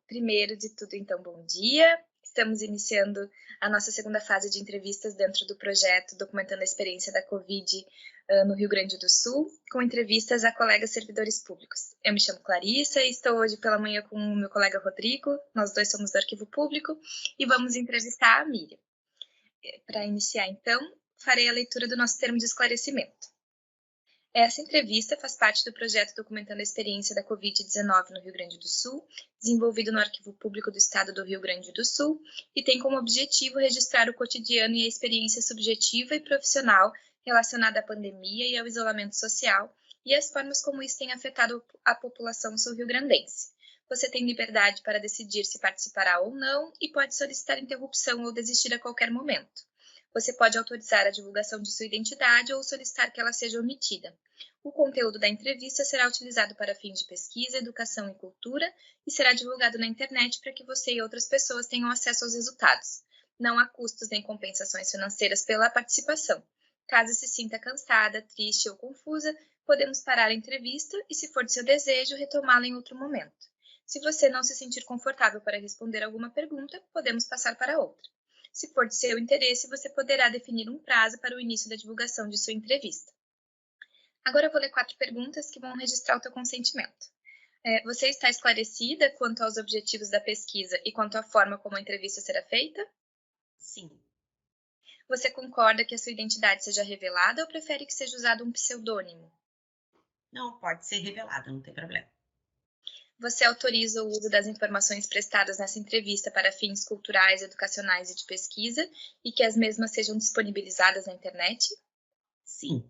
Primeiro de tudo, então, bom dia. Estamos iniciando a nossa segunda fase de entrevistas dentro do projeto Documentando a Experiência da Covid no Rio Grande do Sul, com entrevistas a colegas servidores públicos. Eu me chamo Clarissa e estou hoje pela manhã com o meu colega Rodrigo, nós dois somos do Arquivo Público, e vamos entrevistar a Miriam. Para iniciar, então, farei a leitura do nosso termo de esclarecimento. Essa entrevista faz parte do projeto Documentando a Experiência da Covid-19 no Rio Grande do Sul, desenvolvido no Arquivo Público do Estado do Rio Grande do Sul, e tem como objetivo registrar o cotidiano e a experiência subjetiva e profissional relacionada à pandemia e ao isolamento social, e as formas como isso tem afetado a população sul-riograndense. Você tem liberdade para decidir se participará ou não e pode solicitar interrupção ou desistir a qualquer momento. Você pode autorizar a divulgação de sua identidade ou solicitar que ela seja omitida. O conteúdo da entrevista será utilizado para fins de pesquisa, educação e cultura e será divulgado na internet para que você e outras pessoas tenham acesso aos resultados. Não há custos nem compensações financeiras pela participação. Caso se sinta cansada, triste ou confusa, podemos parar a entrevista e, se for de seu desejo, retomá-la em outro momento. Se você não se sentir confortável para responder alguma pergunta, podemos passar para outra. Se for de seu interesse, você poderá definir um prazo para o início da divulgação de sua entrevista. Agora eu vou ler 4 perguntas que vão registrar o teu consentimento. Você está esclarecida quanto aos objetivos da pesquisa e quanto à forma como a entrevista será feita? Sim. Você concorda que a sua identidade seja revelada ou prefere que seja usado um pseudônimo? Não, pode ser revelada, não tem problema. Você autoriza o uso das informações prestadas nessa entrevista para fins culturais, educacionais e de pesquisa e que as mesmas sejam disponibilizadas na internet? Sim.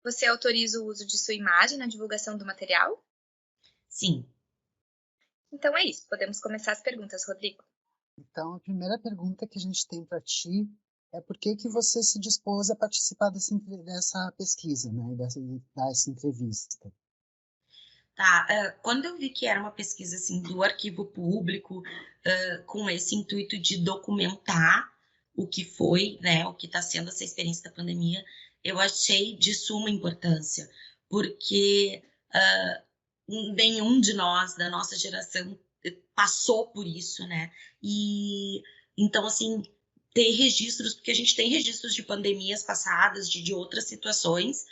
Você autoriza o uso de sua imagem na divulgação do material? Sim. Então é isso, podemos começar as perguntas, Rodrigo. Então, a primeira pergunta que a gente tem para ti é por que você se dispôs a participar dessa pesquisa, né, dessa entrevista? Tá, quando eu vi que era uma pesquisa assim, do arquivo público, com esse intuito de documentar o que foi, né, o que está sendo essa experiência da pandemia, eu achei de suma importância, porque nenhum de nós, da nossa geração, passou por isso, né? E então, assim, ter registros, porque a gente tem registros de pandemias passadas, de outras situações,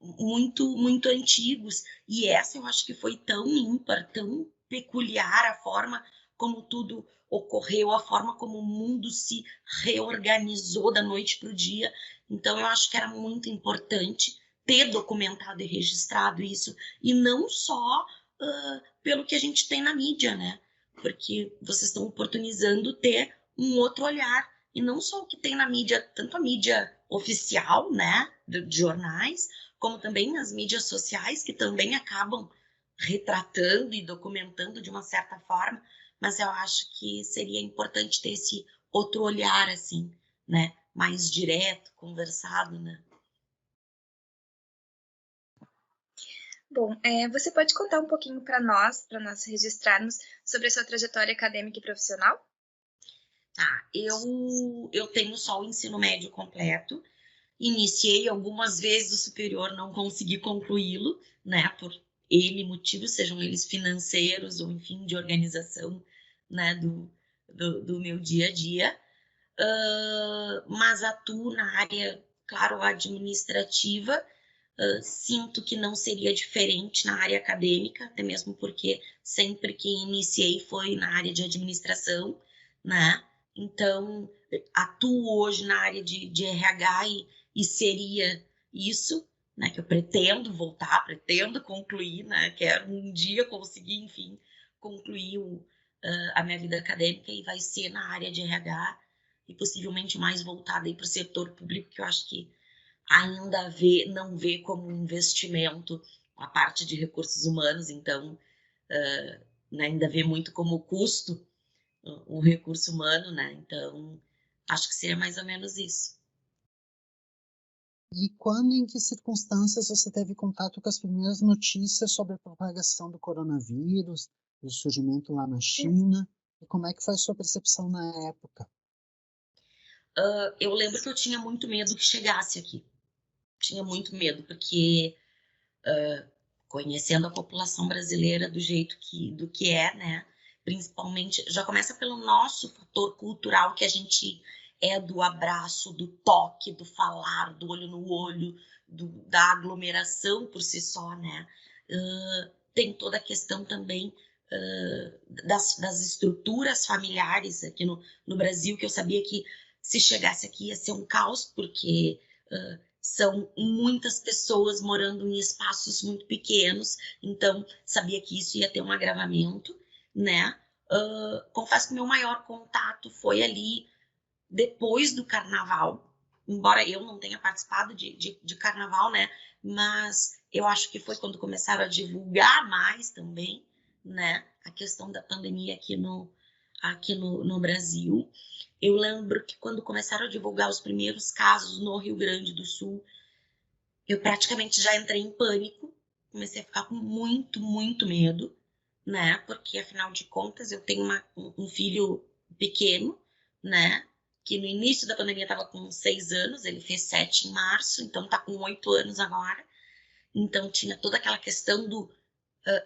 muito antigos, e essa eu acho que foi tão ímpar, tão peculiar a forma como tudo ocorreu, a forma como o mundo se reorganizou da noite para o dia. Então eu acho que era muito importante ter documentado e registrado isso, e não só pelo que a gente tem na mídia, né? Porque vocês estão oportunizando ter um outro olhar, e não só o que tem na mídia, tanto a mídia oficial, né, de jornais, como também as mídias sociais, que também acabam retratando e documentando de uma certa forma, mas eu acho que seria importante ter esse outro olhar, assim, né, mais direto, conversado, né. Bom, você pode contar um pouquinho para nós registrarmos sobre a sua trajetória acadêmica e profissional? Tá, eu tenho só o ensino médio completo, iniciei algumas vezes o superior, não consegui concluí-lo, né, por N motivos, sejam eles financeiros ou, enfim, de organização, né, do meu dia a dia, mas atuo na área, claro, administrativa, sinto que não seria diferente na área acadêmica, até mesmo porque sempre que iniciei foi na área de administração, né? Então, atuo hoje na área de RH e seria isso, né? Que eu pretendo voltar, pretendo concluir, né? Quero um dia conseguir, enfim, concluir a minha vida acadêmica, e vai ser na área de RH e possivelmente mais voltada para o setor público, que eu acho que ainda não vê como um investimento a parte de recursos humanos, então né, ainda vê muito como custo o recurso humano, né? Então acho que seria mais ou menos isso. E quando, em que circunstâncias você teve contato com as primeiras notícias sobre a propagação do coronavírus, o surgimento lá na China, e como é que foi a sua percepção na época? Eu lembro que eu tinha muito medo que chegasse aqui. Tinha muito medo, porque conhecendo a população brasileira do que é, né? Principalmente, já começa pelo nosso fator cultural, que a gente é do abraço, do toque, do falar, do olho no olho, da aglomeração por si só, né? Tem toda a questão também das estruturas familiares aqui no Brasil, que eu sabia que se chegasse aqui ia ser um caos, porque são muitas pessoas morando em espaços muito pequenos, então sabia que isso ia ter um agravamento, né? Confesso que meu maior contato foi ali depois do carnaval, embora eu não tenha participado de carnaval, né? Mas eu acho que foi quando começaram a divulgar mais também, né? A questão da pandemia aqui no Brasil. Eu lembro que quando começaram a divulgar os primeiros casos no Rio Grande do Sul, eu praticamente já entrei em pânico, comecei a ficar com muito, muito medo, né? Porque, afinal de contas, eu tenho um filho pequeno, né? Que no início da pandemia estava com 6 anos, ele fez 7 em março, então está com 8 anos agora. Então, tinha toda aquela questão do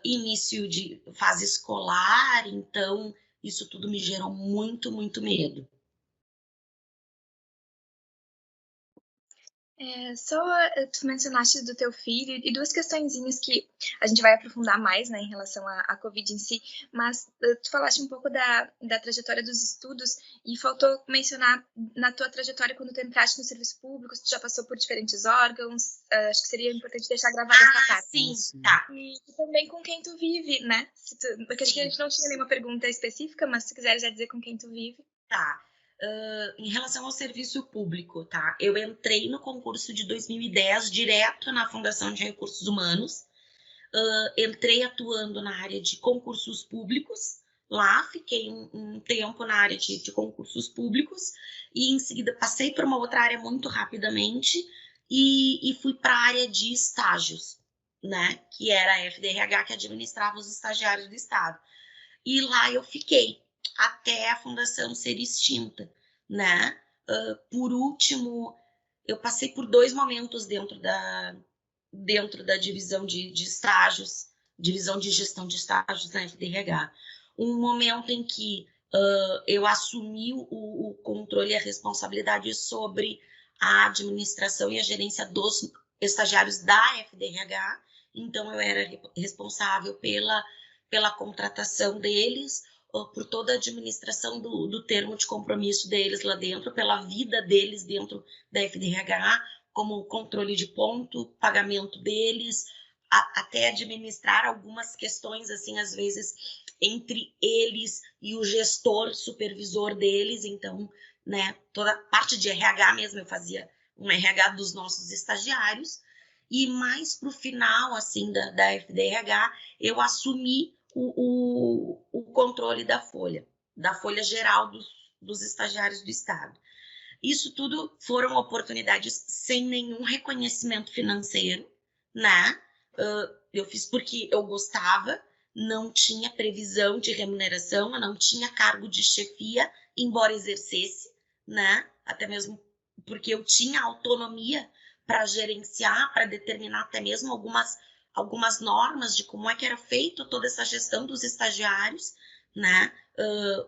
início de fase escolar, então isso tudo me gerou muito, muito medo. Tu mencionaste do teu filho e duas questõezinhas que a gente vai aprofundar mais, né, em relação à Covid em si, mas tu falaste um pouco da trajetória dos estudos e faltou mencionar na tua trajetória quando tu entraste no serviço público, se tu já passou por diferentes órgãos, acho que seria importante deixar gravada essa parte. Sim, tá. E também com quem tu vive, né? Porque acho que a gente não tinha nenhuma pergunta específica, mas se tu quiser já dizer com quem tu vive. Tá. Em relação ao serviço público, tá? Eu entrei no concurso de 2010 direto na Fundação de Recursos Humanos. Entrei atuando na área de concursos públicos. Lá fiquei um tempo na área de concursos públicos e em seguida passei para uma outra área muito rapidamente e fui para a área de estágios, né? Que era a FDRH, que administrava os estagiários do Estado. E lá eu fiquei até a fundação ser extinta, né? Por último, eu passei por 2 momentos dentro da divisão de estágios, divisão de gestão de estágios na FDRH. Um momento em que eu assumi o controle e a responsabilidade sobre a administração e a gerência dos estagiários da FDRH, então eu era responsável pela contratação deles, por toda a administração do termo de compromisso deles lá dentro, pela vida deles dentro da FDRH, como controle de ponto, pagamento deles, até administrar algumas questões, assim, às vezes, entre eles e o gestor, supervisor deles. Então, né, toda a parte de RH mesmo, eu fazia um RH dos nossos estagiários. E mais para o final, assim, da FDRH, eu assumi o controle da folha geral dos estagiários do Estado. Isso tudo foram oportunidades sem nenhum reconhecimento financeiro, né? Eu fiz porque eu gostava, não tinha previsão de remuneração, eu não tinha cargo de chefia, embora exercesse, né? Até mesmo porque eu tinha autonomia para gerenciar, para determinar até mesmo algumas normas de como é que era feito toda essa gestão dos estagiários, né?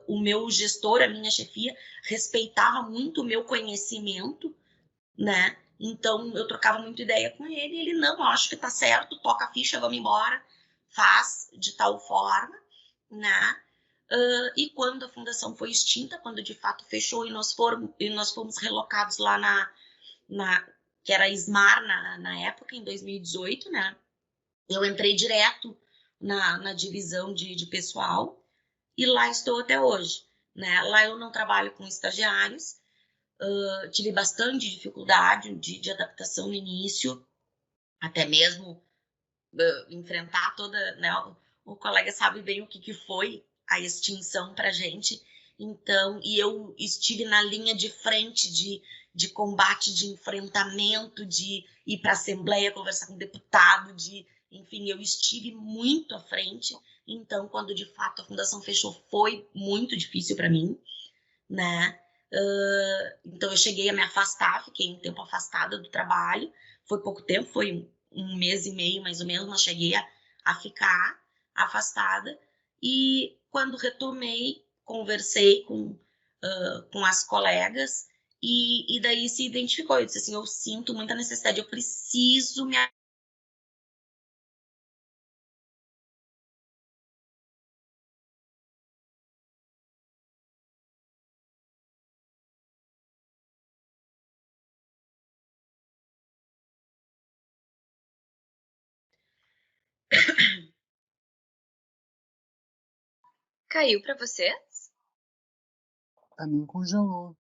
O meu gestor, a minha chefia, respeitava muito o meu conhecimento, né? Então eu trocava muita ideia com ele, e ele, não, acho que tá certo, toca a ficha, vamos embora, faz de tal forma, né? E quando a fundação foi extinta, quando de fato fechou e nós fomos relocados lá que era a SMAR na época, em 2018, né? Eu entrei direto na divisão de pessoal e lá estou até hoje, né? Lá eu não trabalho com estagiários, tive bastante dificuldade de adaptação no início, até mesmo enfrentar toda, né? O colega sabe bem o que foi a extinção para a gente. Então, e eu estive na linha de frente de combate, de enfrentamento, de ir para a Assembleia, conversar com o deputado, enfim, eu estive muito à frente. Então, quando de fato a fundação fechou, foi muito difícil para mim, né? Então, eu cheguei a me afastar, fiquei um tempo afastada do trabalho. Foi pouco tempo, foi um mês e meio, mais ou menos, mas cheguei a ficar afastada. E quando retomei, conversei com as colegas e daí se identificou. Eu disse assim, eu sinto muita necessidade, eu preciso me... Caiu para você? Pra mim congelou.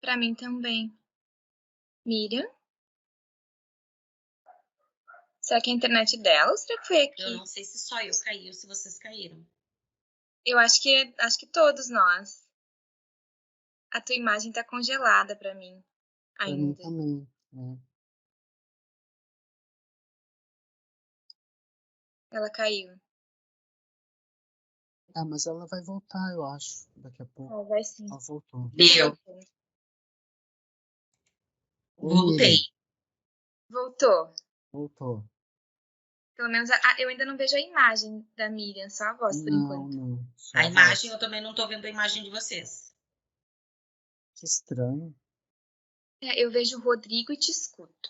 Para mim também. Miriam? Será que é a internet dela ou será que foi aqui? Eu não sei se só eu caí ou se vocês caíram. Eu acho que todos nós. A tua imagem tá congelada para mim Pra mim ainda. também. Né? Ela caiu. Ah, mas ela vai voltar, eu acho, daqui a pouco. Ela vai sim. Ela voltou. Deu. Oi, Voltei. Miriam. Voltou. Voltou. Pelo menos eu ainda não vejo a imagem da Miriam, só a voz por Não, enquanto. não. Só A a imagem, voz. eu também não tô vendo a imagem de vocês. Que estranho. Eu vejo o Rodrigo e te escuto.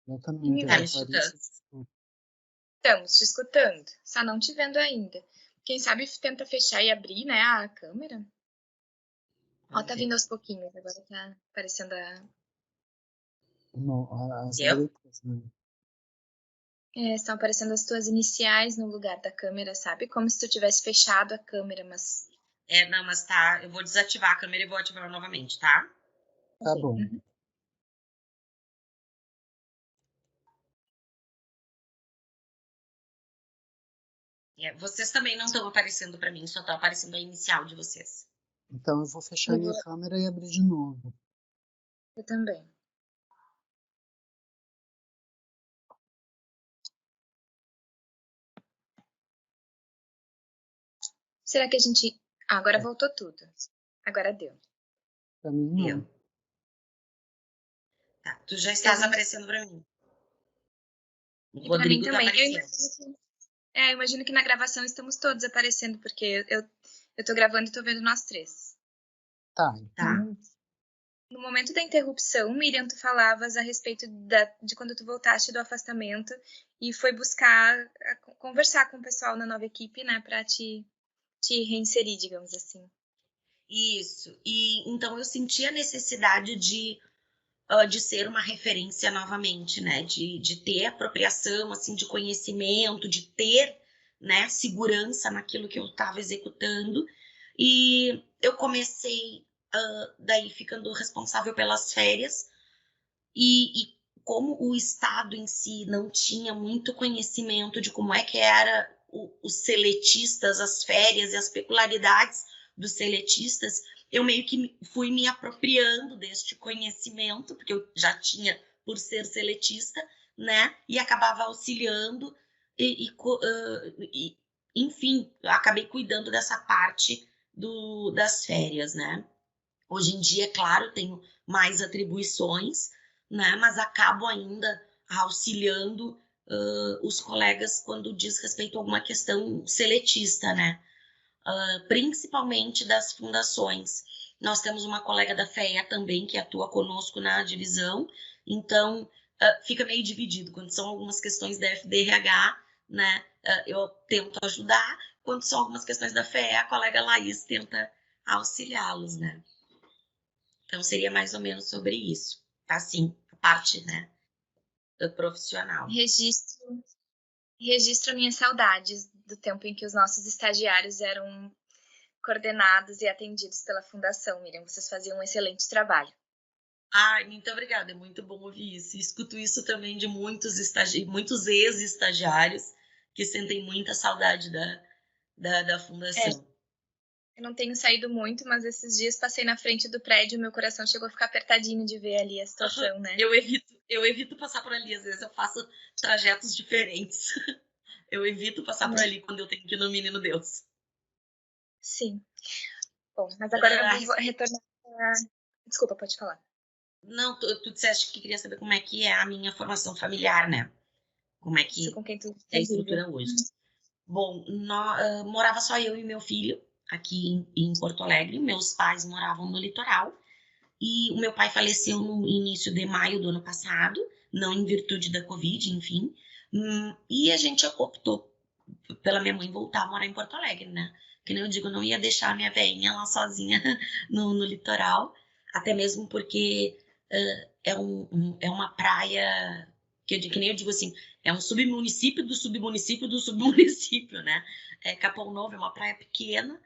Eu também E me vejo Tá me a vê. escutando? Clarice. Desculpa. Estamos te escutando, só não te vendo ainda. Quem sabe tenta fechar e abrir, né, a câmera. Ó, tá vindo aos pouquinhos, agora tá aparecendo Não, as Deu? letras, né? estão aparecendo as tuas iniciais no lugar da câmera, sabe? Como se tu tivesse fechado a câmera, mas... Não, mas tá, eu vou desativar a câmera e vou ativar novamente, tá? Tá Ok. bom. Uhum. Vocês também não estão aparecendo para mim, só tá aparecendo a inicial de vocês. Então eu vou fechar Eu minha vou... câmera e abrir de novo. Eu também. Será que a gente... agora voltou tudo. Agora deu. Pra mim, Deu. não. Tá, tu já estás aparecendo para mim. O E pra mim Rodrigo tá também. aparecendo. Eu imagino que na gravação estamos todos aparecendo, porque eu tô gravando e tô vendo nós três. Tá, Tá. então No momento da interrupção, Miriam, tu falavas a respeito de quando tu voltaste do afastamento e foi buscar conversar com o pessoal na nova equipe, né, pra te reinserir, digamos assim. Isso. E então eu senti a necessidade de ser uma referência novamente, né? De ter apropriação, assim, de conhecimento, de ter, né, segurança naquilo que eu estava executando. E eu comecei, daí ficando responsável pelas férias, e como o Estado em si não tinha muito conhecimento de como é que era os seletistas, as férias e as peculiaridades dos seletistas, eu meio que fui me apropriando deste conhecimento, porque eu já tinha por ser seletista, né? E acabava auxiliando enfim, acabei cuidando dessa parte das férias, né? Hoje em dia, é claro, tenho mais atribuições, né? Mas acabo ainda auxiliando os colegas quando diz respeito a alguma questão seletista, né? Principalmente das fundações. Nós temos uma colega da FEA também que atua conosco na divisão, então fica meio dividido. Quando são algumas questões da FDRH, né, eu tento ajudar, quando são algumas questões da FEA, a colega Laís tenta auxiliá-los, né? Então seria mais ou menos sobre isso, assim, a parte, né, profissional. Registro minhas saudades do tempo em que os nossos estagiários eram coordenados e atendidos pela Fundação, Miriam. Vocês faziam um excelente trabalho. Ai, muito obrigada, é muito bom ouvir isso. Escuto isso também de muitos ex-estagiários que sentem muita saudade da fundação. Eu não tenho saído muito, mas esses dias passei na frente do prédio e meu coração chegou a ficar apertadinho de ver ali a situação, né? Eu evito passar por ali, às vezes eu faço trajetos diferentes. Eu evito passar por ali quando eu tenho que ir no Menino Deus. Sim. Bom, mas agora eu vou retornar. Desculpa, pode falar. Não, tu disseste que queria saber como é que é a minha formação familiar, né? Como é Isso que com quem tu é a convive. estrutura hoje. Bom, morava só eu e meu filho aqui em Porto Alegre. Meus pais moravam no litoral. E o meu pai faleceu no início de maio do ano passado, não em virtude da Covid, enfim. E a gente optou pela minha mãe voltar a morar em Porto Alegre, né? Que nem eu digo, eu não ia deixar a minha velhinha lá sozinha no litoral, até mesmo porque é uma praia que nem eu digo assim, é um submunicípio do submunicípio do submunicípio, né? Capão Novo é uma praia pequena,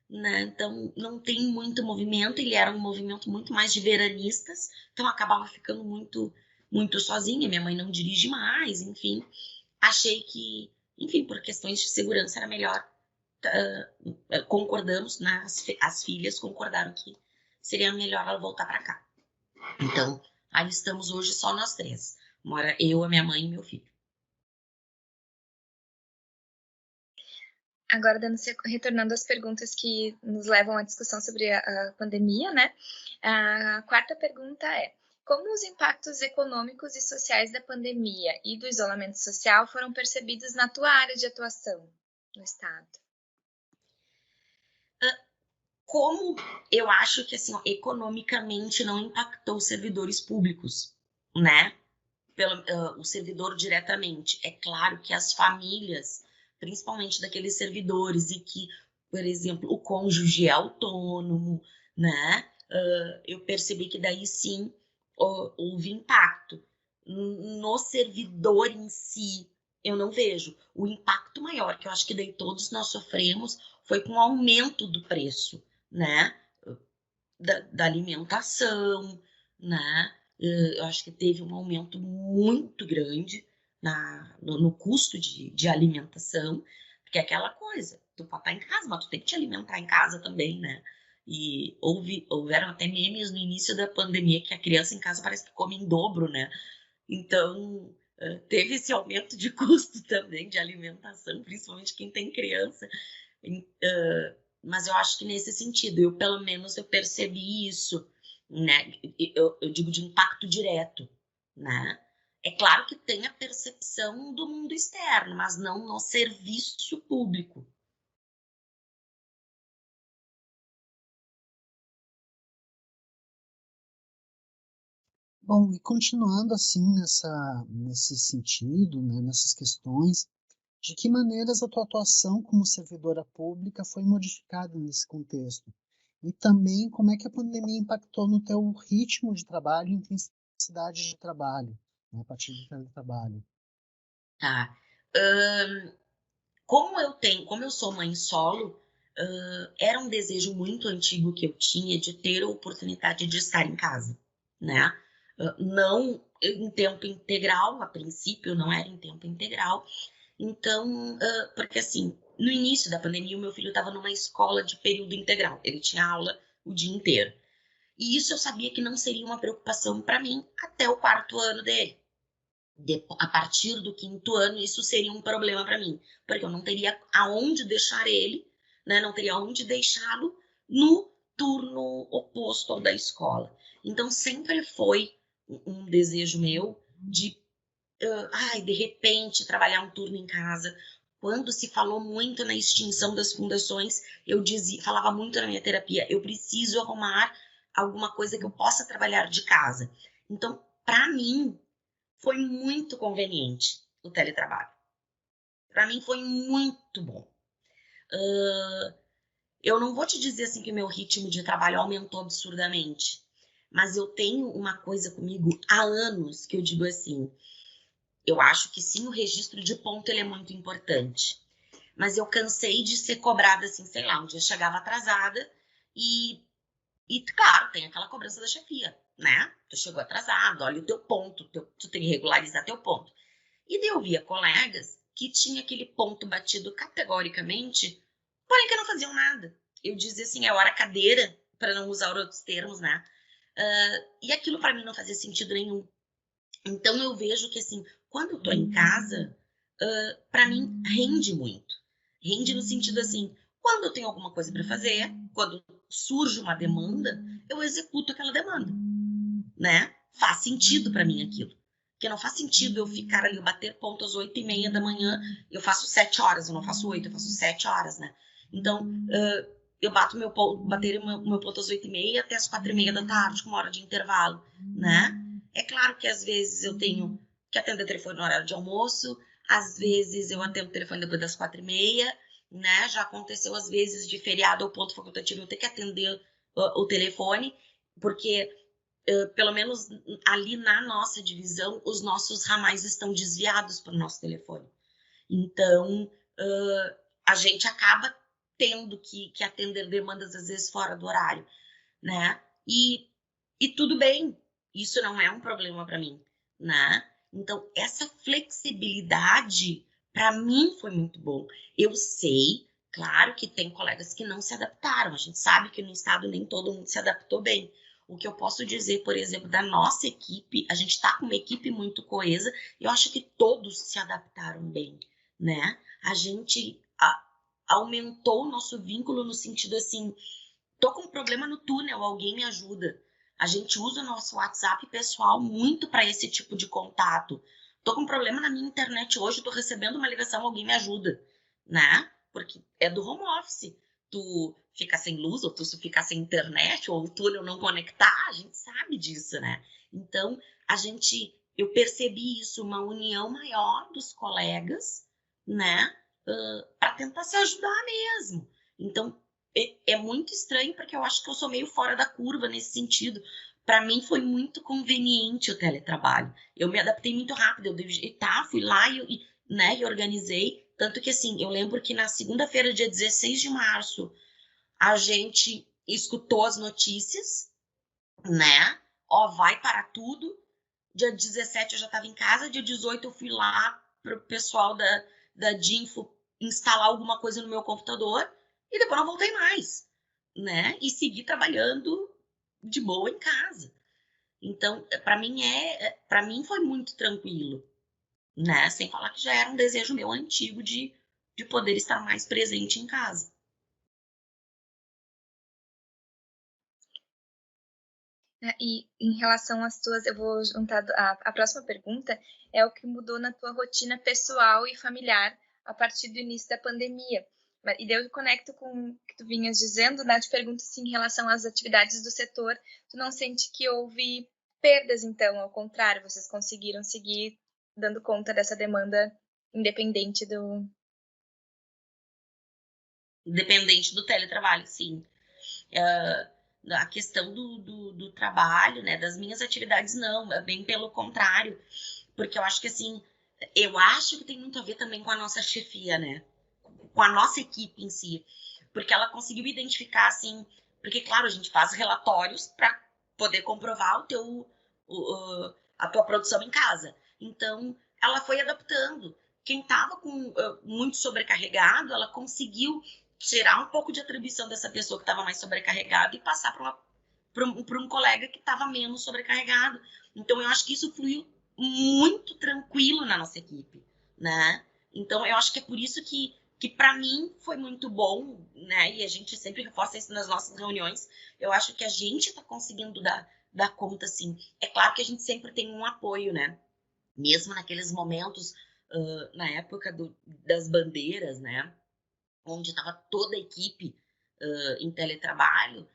né? Então não tem muito movimento, ele era um movimento muito mais de veranistas, então acabava ficando muito sozinha, minha mãe não dirige mais, enfim. Achei que, enfim, por questões de segurança era melhor, concordamos, né? As filhas concordaram que seria melhor ela voltar para cá. Então, aí estamos hoje só nós três. Mora eu, a minha mãe e meu filho. Agora, retornando às perguntas que nos levam à discussão sobre a pandemia, né? A quarta pergunta é: como os impactos econômicos e sociais da pandemia e do isolamento social foram percebidos na tua área de atuação no Estado? Como eu acho que, assim, ó, economicamente não impactou os servidores públicos, né? O servidor diretamente. É claro que as famílias, principalmente daqueles servidores e que, por exemplo, o cônjuge é autônomo, né? Eu percebi que daí sim houve impacto. No servidor em si, eu não vejo. O impacto maior, que eu acho que daí todos nós sofremos, foi com o aumento do preço, né? Da alimentação, né? Eu acho que teve um aumento muito grande no custo de alimentação, porque é aquela coisa, tu pode estar em casa, mas tu tem que te alimentar em casa também, né? E houveram até memes no início da pandemia que a criança em casa parece que come em dobro, né? Então, teve esse aumento de custo também de alimentação, principalmente quem tem criança. Mas eu acho que nesse sentido, pelo menos eu percebi isso, né? Eu digo de impacto direto, né? É claro que tem a percepção do mundo externo, mas não no serviço público. Bom, e continuando assim nesse sentido, né, nessas questões, de que maneiras a tua atuação como servidora pública foi modificada nesse contexto? E também como é que a pandemia impactou no teu ritmo de trabalho e intensidade de trabalho, né, a partir do teletrabalho? Tá? Como eu sou mãe solo, era um desejo muito antigo que eu tinha de ter a oportunidade de estar em casa, né? Não em tempo integral, a princípio não era em tempo integral. Então, porque assim, no início da pandemia, o meu filho estava numa escola de período integral, ele tinha aula o dia inteiro. E isso eu sabia que não seria uma preocupação para mim até o quarto ano dele. A partir do quinto ano, isso seria um problema para mim, porque eu não teria aonde deixar ele, né? Não teria aonde deixá-lo no turno oposto ao da escola. Então, sempre foi um desejo meu de, de repente, trabalhar um turno em casa. Quando se falou muito na extinção das fundações, falava muito na minha terapia, eu preciso arrumar alguma coisa que eu possa trabalhar de casa. Então, para mim, foi muito conveniente o teletrabalho. Para mim foi muito bom. Eu não vou te dizer assim que meu ritmo de trabalho aumentou absurdamente, mas eu tenho uma coisa comigo há anos que eu digo assim, eu acho que sim, o registro de ponto ele é muito importante, mas eu cansei de ser cobrada assim, sei lá, um dia eu chegava atrasada e claro, tem aquela cobrança da chefia, né? Tu chegou atrasado, olha o teu ponto, tu tem que regularizar teu ponto. E daí eu via colegas que tinha aquele ponto batido categoricamente, porém que não faziam nada. Eu dizia assim, é hora cadeira, para não usar outros termos, né? E aquilo para mim não fazia sentido nenhum. Então eu vejo que assim, quando eu tô em casa, para mim rende muito. Rende no sentido assim, quando eu tenho alguma coisa para fazer, quando surge uma demanda, eu executo aquela demanda, né? Faz sentido para mim aquilo. Porque não faz sentido eu ficar ali, eu bater ponto às 8h30 da manhã, eu faço 7 horas, eu não faço 8, eu faço 7 horas, né? Então, eu bato meu ponto às 8h30 até às 4h30 da tarde, com uma hora de intervalo, né? É claro que às vezes eu tenho que atender o telefone no horário de almoço, às vezes eu atendo o telefone depois das 4h30, né? Já aconteceu às vezes de feriado ou ponto facultativo eu ter que atender o telefone, porque pelo menos ali na nossa divisão, os nossos ramais estão desviados para o nosso telefone. Então, a gente acaba tendo que atender demandas, às vezes, fora do horário, né? E tudo bem, isso não é um problema para mim, né? Então, essa flexibilidade, para mim, foi muito bom. Eu sei, claro, que tem colegas que não se adaptaram. A gente sabe que no estado nem todo mundo se adaptou bem. O que eu posso dizer, por exemplo, da nossa equipe, a gente está com uma equipe muito coesa, eu acho que todos se adaptaram bem, né? A gente aumentou o nosso vínculo no sentido assim, tô com um problema no túnel, alguém me ajuda. A gente usa o nosso WhatsApp pessoal muito para esse tipo de contato. Tô com um problema na minha internet hoje, tô recebendo uma ligação, alguém me ajuda, né? Porque é do home office. Tu ficar sem luz, ou tu ficar sem internet, ou o túnel não conectar, a gente sabe disso, né? Então, eu percebi isso, uma união maior dos colegas, né? Para tentar se ajudar mesmo. Então, é muito estranho, porque eu acho que eu sou meio fora da curva nesse sentido. Para mim foi muito conveniente o teletrabalho. Eu me adaptei muito rápido, fui lá né, e organizei. Tanto que, assim, eu lembro que na segunda-feira, dia 16 de março, a gente escutou as notícias, né? Ó, vai parar tudo. Dia 17 eu já estava em casa, dia 18 eu fui lá pro pessoal da Dinfo instalar alguma coisa no meu computador e depois não voltei mais, né? E segui trabalhando de boa em casa. Então, para mim foi muito tranquilo, né? Sem falar que já era um desejo meu antigo de poder estar mais presente em casa. E em relação às tuas, eu vou juntar a próxima pergunta, é o que mudou na tua rotina pessoal e familiar a partir do início da pandemia. E daí eu conecto com o que tu vinhas dizendo, né? Te pergunto se em relação às atividades do setor, tu não sente que houve perdas, então, ao contrário, vocês conseguiram seguir dando conta dessa demanda independente do... Independente do teletrabalho, sim. A questão do trabalho, né, das minhas atividades, não, é bem pelo contrário, porque eu acho que, assim, eu acho que tem muito a ver também com a nossa chefia, né, com a nossa equipe em si, porque ela conseguiu identificar, assim, porque, claro, a gente faz relatórios para poder comprovar a tua produção em casa, então ela foi adaptando. Quem estava com muito sobrecarregado, ela conseguiu tirar um pouco de atribuição dessa pessoa que estava mais sobrecarregada e passar para um colega que estava menos sobrecarregado. Então, eu acho que isso fluiu muito tranquilo na nossa equipe, né? Então, eu acho que é por isso que para mim foi muito bom, né? E a gente sempre reforça isso nas nossas reuniões. Eu acho que a gente está conseguindo dar conta, assim. É claro que a gente sempre tem um apoio, né? Mesmo naqueles momentos, na época das bandeiras, né? Onde estava toda a equipe em teletrabalho,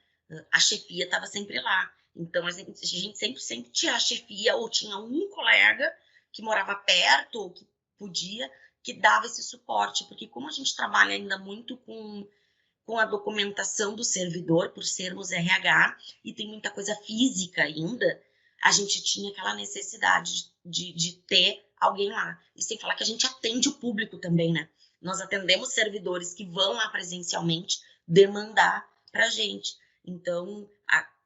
a chefia estava sempre lá. Então, a gente sempre tinha a chefia, ou tinha um colega que morava perto, ou que podia, que dava esse suporte. Porque como a gente trabalha ainda muito com a documentação do servidor, por sermos RH, e tem muita coisa física ainda, a gente tinha aquela necessidade de ter alguém lá. E sem falar que a gente atende o público também, né? Nós atendemos servidores que vão lá presencialmente demandar para a gente. Então,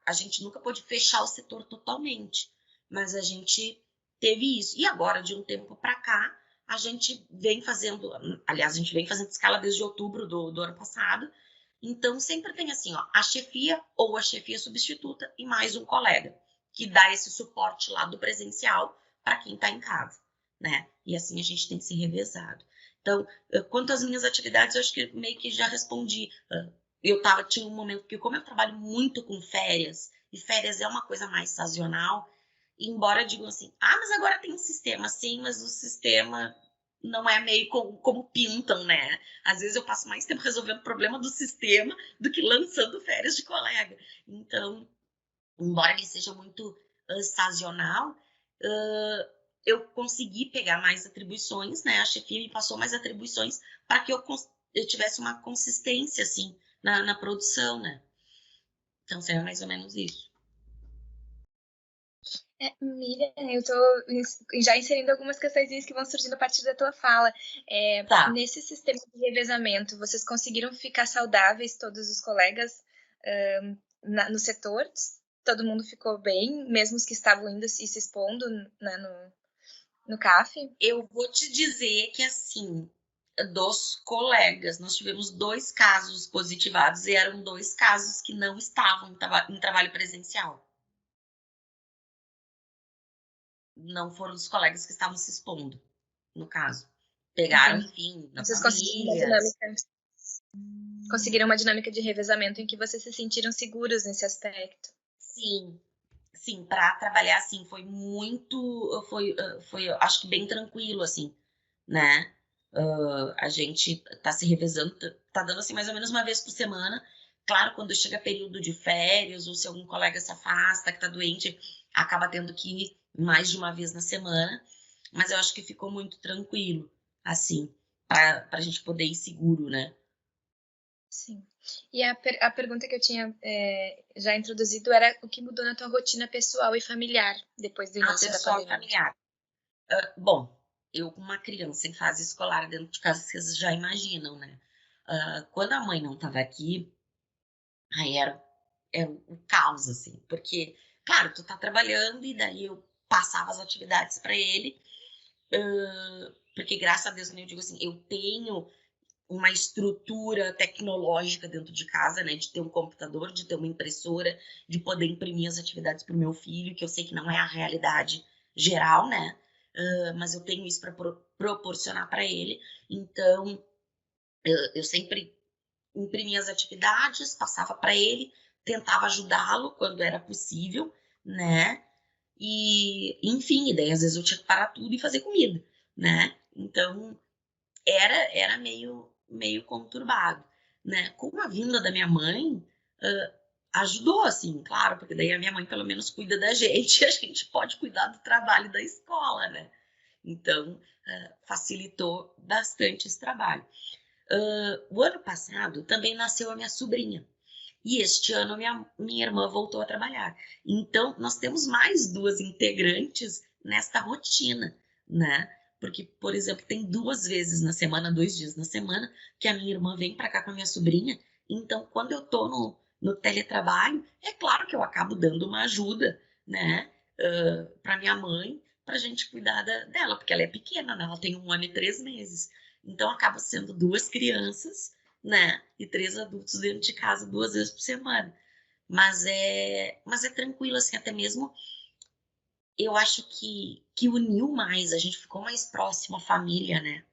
a gente nunca pôde fechar o setor totalmente, mas a gente teve isso. E agora, de um tempo para cá, a gente vem fazendo, aliás, a gente vem fazendo escala desde outubro do ano passado. Então, sempre tem assim, ó, a chefia ou a chefia substituta e mais um colega, que dá esse suporte lá do presencial para quem está em casa, né? E assim a gente tem se revezado. Então, quanto às minhas atividades, eu acho que meio que já respondi. Tinha um momento que, como eu trabalho muito com férias e férias é uma coisa mais sazonal, embora digam assim, mas agora tem um sistema. Sim, mas o sistema não é meio como pintam, né? Às vezes eu passo mais tempo resolvendo o problema do sistema do que lançando férias de colega. Então, embora ele seja muito sazonal, eu consegui pegar mais atribuições, né? A chefia me passou mais atribuições para que eu tivesse uma consistência, assim, na produção, né? Então, seria mais ou menos isso. Miriam, eu tô já inserindo algumas questões que vão surgindo a partir da tua fala. Tá. Nesse sistema de revezamento, vocês conseguiram ficar saudáveis, todos os colegas, no setor? Todo mundo ficou bem, mesmo os que estavam indo e se expondo, né, no CAF? Eu vou te dizer que, assim, dos colegas, nós tivemos 2 casos positivados e eram 2 casos que não estavam em trabalho presencial. Não foram os colegas que estavam se expondo, no caso. Pegaram, enfim, na Vocês família. conseguiram uma dinâmica de revezamento em que vocês se sentiram seguros nesse aspecto. Sim, para trabalhar assim foi muito, foi acho que bem tranquilo assim, né? A gente tá se revezando, tá dando assim mais ou menos uma vez por semana. Claro, quando chega período de férias ou se algum colega se afasta, que tá doente, acaba tendo que ir mais de uma vez na semana. Mas eu acho que ficou muito tranquilo, assim, pra gente poder ir seguro, né? Sim. E a pergunta que eu tinha já introduzido era o que mudou na tua rotina pessoal e familiar depois do início da pandemia? Familiar. Bom, eu com uma criança em fase escolar dentro de casa, vocês já imaginam, né? Quando a mãe não estava aqui, aí era o caos, assim. Porque, claro, tu tá trabalhando e daí eu passava as atividades para ele, porque graças a Deus, como eu digo assim, eu tenho uma estrutura tecnológica dentro de casa, né? De ter um computador, de ter uma impressora, de poder imprimir as atividades para o meu filho, que eu sei que não é a realidade geral, né? Mas eu tenho isso para proporcionar para ele. Então, eu sempre imprimia as atividades, passava para ele, tentava ajudá-lo quando era possível, né? E, enfim, daí às vezes eu tinha que parar tudo e fazer comida, né? Então, era meio conturbado, né? Com a vinda da minha mãe, ajudou, assim, claro, porque daí a minha mãe pelo menos cuida da gente e a gente pode cuidar do trabalho da escola, né? Então, facilitou bastante esse trabalho. O ano passado também nasceu a minha sobrinha. E este ano minha irmã voltou a trabalhar. Então, nós temos mais 2 integrantes nesta rotina, né? Porque, por exemplo, tem 2 vezes na semana, 2 dias na semana, que a minha irmã vem para cá com a minha sobrinha. Então, quando eu tô no teletrabalho, é claro que eu acabo dando uma ajuda, né? Para minha mãe, para a gente cuidar dela, porque ela é pequena, né? Ela tem 1 ano e 3 meses. Então, acaba sendo 2 crianças, né? E 3 adultos dentro de casa 2 vezes por semana. Mas é tranquilo, assim, até mesmo eu acho que uniu mais, a gente ficou mais próximo à família, né?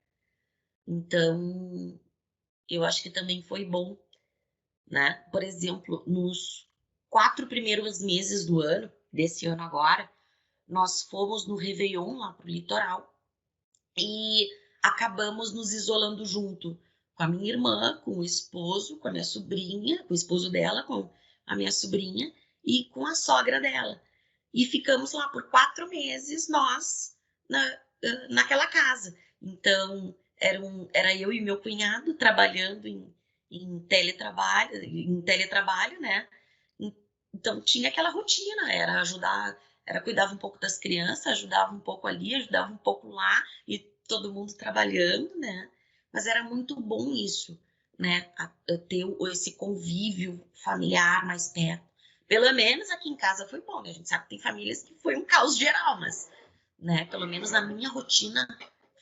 Então, eu acho que também foi bom, né? Por exemplo, nos 4 primeiros meses do ano, desse ano agora, nós fomos no Réveillon, lá pro litoral, e acabamos nos isolando junto com a minha irmã, com o esposo, com a minha sobrinha, com o esposo dela, com a minha sobrinha e com a sogra dela. E ficamos lá por 4 meses, nós, naquela casa. Então, era eu e meu cunhado trabalhando em teletrabalho, né? Então, tinha aquela rotina, era ajudar, cuidava um pouco das crianças, ajudava um pouco ali, ajudava um pouco lá, e todo mundo trabalhando, né? Mas era muito bom isso, né? A ter esse convívio familiar mais perto. Pelo menos aqui em casa foi bom, né? A gente sabe que tem famílias que foi um caos geral, mas, né? Pelo menos na minha rotina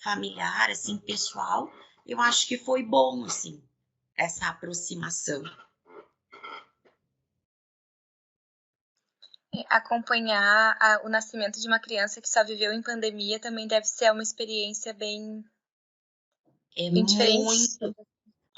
familiar, assim, pessoal, eu acho que foi bom, assim, essa aproximação. Acompanhar o nascimento de uma criança que só viveu em pandemia também deve ser uma experiência bem diferente. Muito.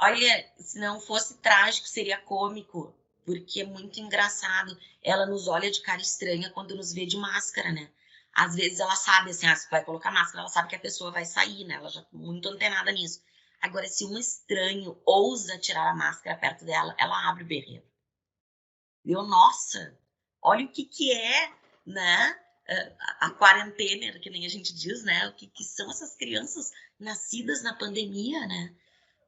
Olha, se não fosse trágico, seria cômico, porque é muito engraçado. Ela nos olha de cara estranha quando nos vê de máscara, né? Às vezes ela sabe, assim, se vai colocar máscara, ela sabe que a pessoa vai sair, né? Ela já tá muito antenada nisso. Agora, se um estranho ousa tirar a máscara perto dela, ela abre o berreiro. Nossa, olha o que é, né? A quarentena, que nem a gente diz, né? O que são essas crianças nascidas na pandemia, né?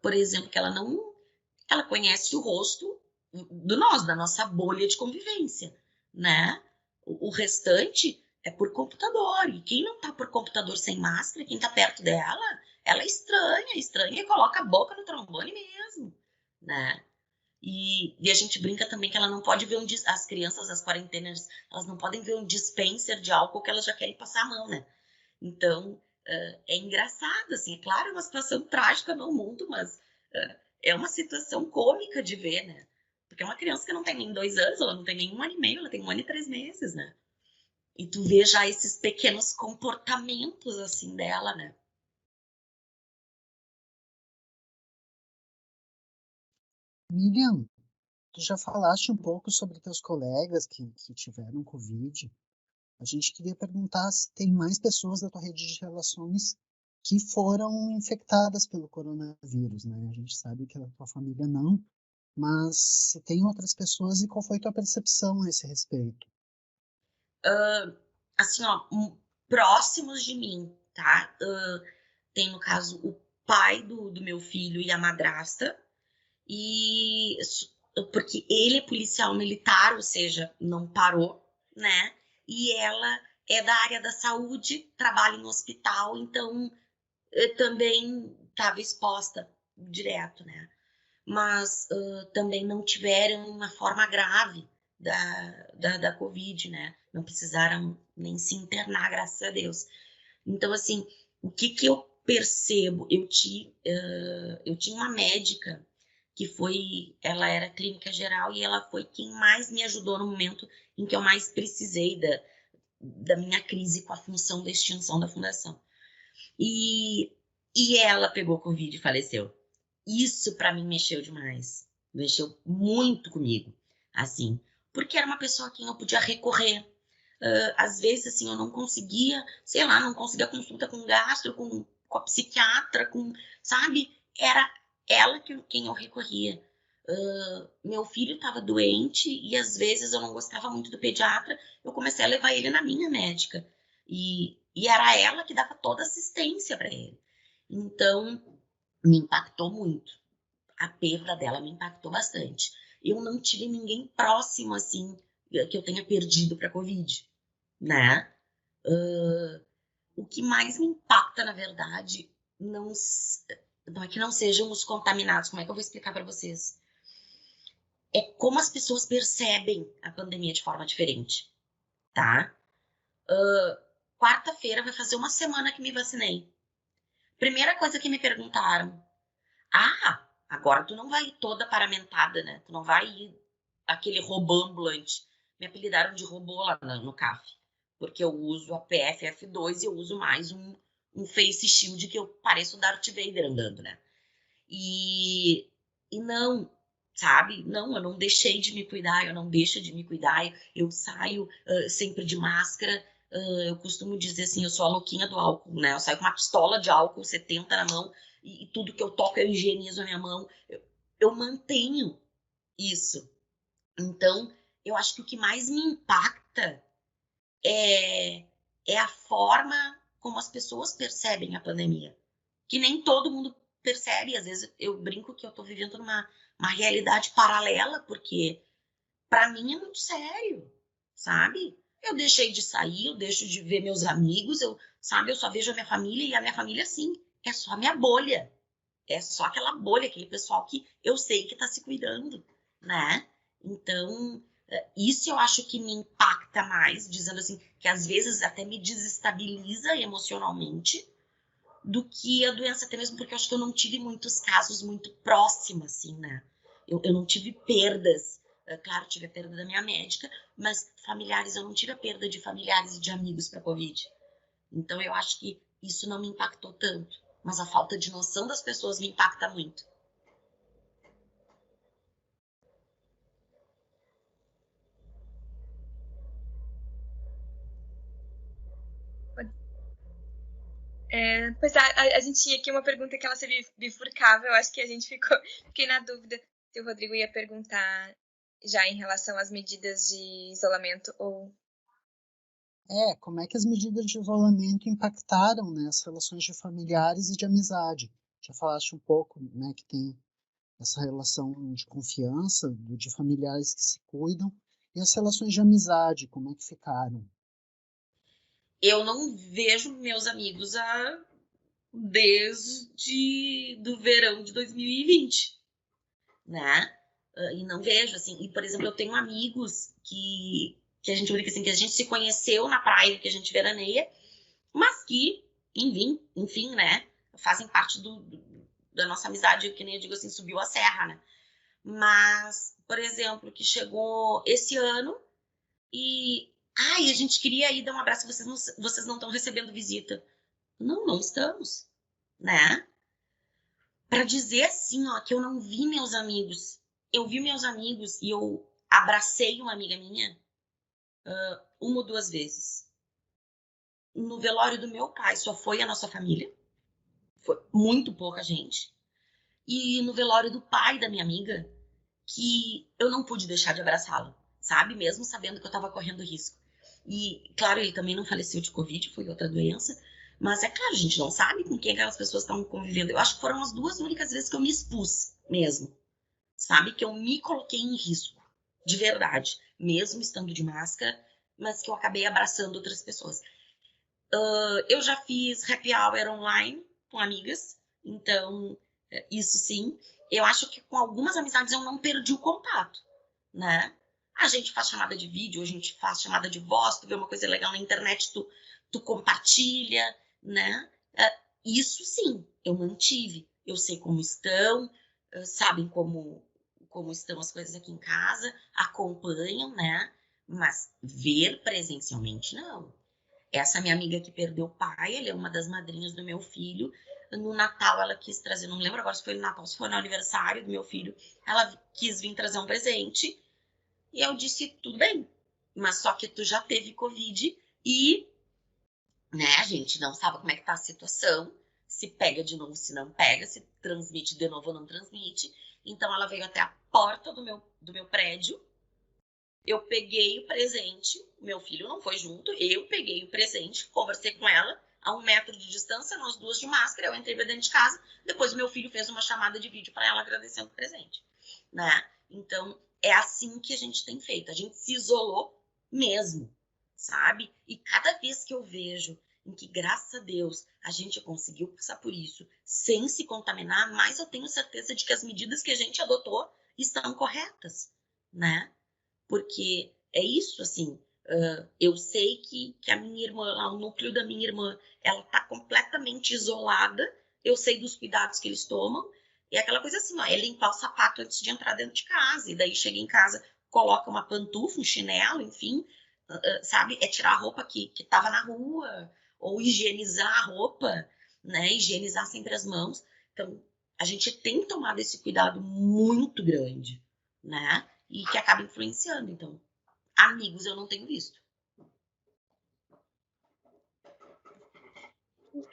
Por exemplo, que ela conhece o rosto da nossa bolha de convivência, né? O restante é por computador. E quem não tá por computador sem máscara, quem tá perto dela, ela é estranha e coloca a boca no trombone mesmo, né? E a gente brinca também que ela não pode ver as crianças, as quarentenas, elas não podem ver um dispenser de álcool que elas já querem passar a mão, né? Então, é engraçado, assim, é claro, é uma situação trágica no mundo, mas é uma situação cômica de ver, né? Porque é uma criança que não tem nem 2 anos, ela não tem nem 1 ano e meio, ela tem 1 ano e 3 meses, né? E tu vê já esses pequenos comportamentos, assim, dela, né? Miriam, tu já falaste um pouco sobre teus colegas que tiveram Covid. A gente queria perguntar se tem mais pessoas da tua rede de relações que foram infectadas pelo coronavírus, né? A gente sabe que a tua família não, mas se tem outras pessoas e qual foi tua percepção a esse respeito? Assim, ó, próximos de mim, tá? Tem, no caso, o pai do meu filho e a madrasta, e porque ele é policial militar, ou seja, não parou, né? E ela é da área da saúde, trabalha em hospital, então também estava exposta direto, né? Mas também não tiveram uma forma grave da Covid, né? Não precisaram nem se internar, graças a Deus. Então, assim, o que eu percebo? Eu tinha uma médica que ela era clínica geral e ela foi quem mais me ajudou no momento em que eu mais precisei da minha crise com a função da extinção da fundação. E ela pegou Covid e faleceu. Isso para mim mexeu demais. Mexeu muito comigo, assim, porque era uma pessoa a quem eu podia recorrer. Às vezes, assim, eu não conseguia, sei lá, não conseguia consulta com gastro, com a psiquiatra, sabe? Era ela quem eu recorria. Meu filho estava doente e às vezes eu não gostava muito do pediatra, eu comecei a levar ele na minha médica. E era ela que dava toda a assistência para ele. Então, me impactou muito. A perda dela me impactou bastante. Eu não tive ninguém próximo, assim, que eu tenha perdido para Covid, né? O que mais me impacta, na verdade, não é que não sejam os contaminados, como é que eu vou explicar para vocês? É como as pessoas percebem a pandemia de forma diferente, tá? Quarta-feira vai fazer uma semana que me vacinei. Primeira coisa que me perguntaram: agora tu não vai toda paramentada, né? Tu não vai ir aquele robô ambulante. Me apelidaram de robô lá no CAF, porque eu uso a PFF2 e eu uso mais um face shield que eu pareço o Darth Vader andando, né? E não, sabe? Não, eu não deixei de me cuidar, eu não deixo de me cuidar. Eu saio sempre de máscara. Eu costumo dizer assim, eu sou a louquinha do álcool, né? Eu saio com uma pistola de álcool 70 na mão e tudo que eu toco eu higienizo a minha mão. Eu mantenho isso. Então, eu acho que o que mais me impacta é, é a forma como as pessoas percebem a pandemia. Que nem todo mundo percebe. Às vezes eu brinco que eu tô vivendo uma realidade paralela, porque para mim é muito sério, sabe? Eu deixei de sair, eu deixo de ver meus amigos, sabe? Eu só vejo a minha família e a minha família, sim, é só a minha bolha. É só aquela bolha, aquele pessoal que eu sei que tá se cuidando, né? Então, isso eu acho que me impacta mais, dizendo assim, que às vezes até me desestabiliza emocionalmente, do que a doença, até mesmo porque eu acho que eu não tive muitos casos muito próximos, assim, né? Eu não tive perdas. Claro, tive a perda da minha médica, mas familiares, eu não tive a perda de familiares e de amigos para Covid. Então, eu acho que isso não me impactou tanto. Mas a falta de noção das pessoas me impacta muito. Pois a gente tinha aqui uma pergunta que ela se bifurcava, eu acho que a gente fiquei na dúvida se o Rodrigo ia perguntar já em relação às medidas de isolamento ou... Como é que as medidas de isolamento impactaram, né, as relações de familiares e de amizade? Já falaste um pouco, né, que tem essa relação de confiança, de familiares que se cuidam, e as relações de amizade, como é que ficaram? Eu não vejo meus amigos desde do verão de 2020, né? E não vejo, assim. E, por exemplo, eu tenho amigos que a gente brinca assim, que a gente se conheceu na praia, que a gente veraneia, mas que, enfim, né? Fazem parte da nossa amizade, que nem eu digo assim, subiu a serra, né? Mas, por exemplo, que chegou esse ano e... Ai, a gente queria ir dar um abraço, vocês não estão recebendo visita. Não, não estamos, né? Para dizer assim, ó, que eu não vi meus amigos. Eu vi meus amigos e eu abracei uma amiga minha uma ou duas vezes. No velório do meu pai só foi a nossa família. Foi muito pouca gente. E no velório do pai da minha amiga, que eu não pude deixar de abraçá-lo, sabe? Mesmo sabendo que eu estava correndo risco. E, claro, ele também não faleceu de Covid, foi outra doença. Mas é claro, a gente não sabe com quem aquelas pessoas estavam convivendo. Eu acho que foram as duas únicas vezes que eu me expus mesmo, sabe? Que eu me coloquei em risco, de verdade. Mesmo estando de máscara, mas que eu acabei abraçando outras pessoas. Eu já fiz happy hour online com amigas, então, isso sim. Eu acho que com algumas amizades eu não perdi o contato, né? A gente faz chamada de vídeo, a gente faz chamada de voz, tu vê uma coisa legal na internet, tu compartilha, né? Isso sim, eu mantive. Eu sei como estão, sabem como estão as coisas aqui em casa, acompanham, né? Mas ver presencialmente, não. Essa minha amiga que perdeu o pai, ela é uma das madrinhas do meu filho. No Natal ela quis trazer, não lembro agora se foi no Natal, se foi no aniversário do meu filho, ela quis vir trazer um presente. E eu disse, tudo bem, mas só que tu já teve Covid e, né, a gente não sabe como é que tá a situação, se pega de novo, se não pega, se transmite de novo ou não transmite. Então ela veio até a porta do meu prédio. Eu peguei o presente, meu filho não foi junto, eu peguei o presente, conversei com ela a 1 metro de distância, nós duas de máscara, eu entrei pra dentro de casa, depois meu filho fez uma chamada de vídeo para ela agradecendo o presente, né? Então, é assim que a gente tem feito, a gente se isolou mesmo, sabe? E cada vez que eu vejo em que, graças a Deus, a gente conseguiu passar por isso sem se contaminar, mais eu tenho certeza de que as medidas que a gente adotou estão corretas, né? Porque é isso, assim, eu sei que a minha irmã, lá, o núcleo da minha irmã, ela tá completamente isolada, eu sei dos cuidados que eles tomam, e é aquela coisa assim, ó, é limpar o sapato antes de entrar dentro de casa, e daí chega em casa, coloca uma pantufa, um chinelo, enfim, sabe, é tirar a roupa que tava na rua, ou higienizar a roupa, né, higienizar sempre as mãos, então a gente tem tomado esse cuidado muito grande, né, e que acaba influenciando. Então, amigos eu não tenho visto.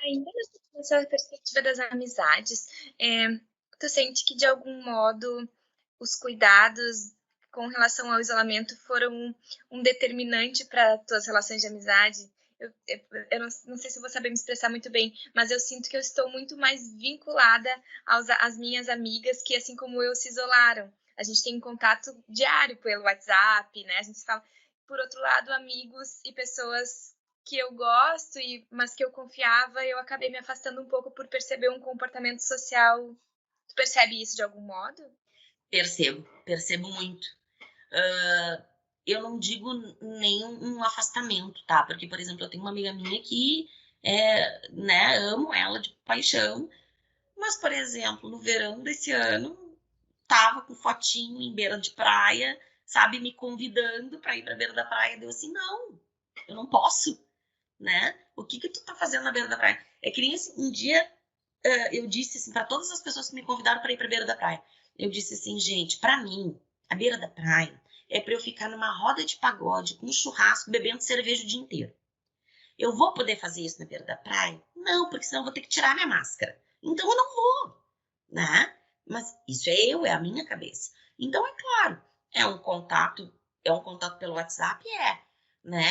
Ainda nessa perspectiva das amizades, tu sente que de algum modo os cuidados com relação ao isolamento foram um determinante para tuas relações de amizade? Eu não sei se eu vou saber me expressar muito bem, mas eu sinto que eu estou muito mais vinculada às minhas amigas que, assim como eu, se isolaram. A gente tem contato diário pelo WhatsApp, né? A gente fala. Por outro lado, amigos e pessoas que eu gosto, mas que eu confiava, eu acabei me afastando um pouco por perceber um comportamento social. Tu percebe isso de algum modo? Percebo muito. Eu não digo nem um afastamento, tá? Porque, por exemplo, eu tenho uma amiga minha que né, amo ela de paixão, mas, por exemplo, no verão desse ano, tava com fotinho em beira de praia, sabe, me convidando para ir para beira da praia. Deu assim, não, eu não posso, né? O que tu tá fazendo na beira da praia? É que nem assim, um dia eu disse assim para todas as pessoas que me convidaram para ir para beira da praia, eu disse assim, gente, para mim, a beira da praia é para eu ficar numa roda de pagode com um churrasco, bebendo cerveja o dia inteiro. Eu vou poder fazer isso na beira da praia? Não, porque senão eu vou ter que tirar minha máscara. Então eu não vou, né? Mas isso é a minha cabeça. Então, é claro, é um contato pelo WhatsApp, né?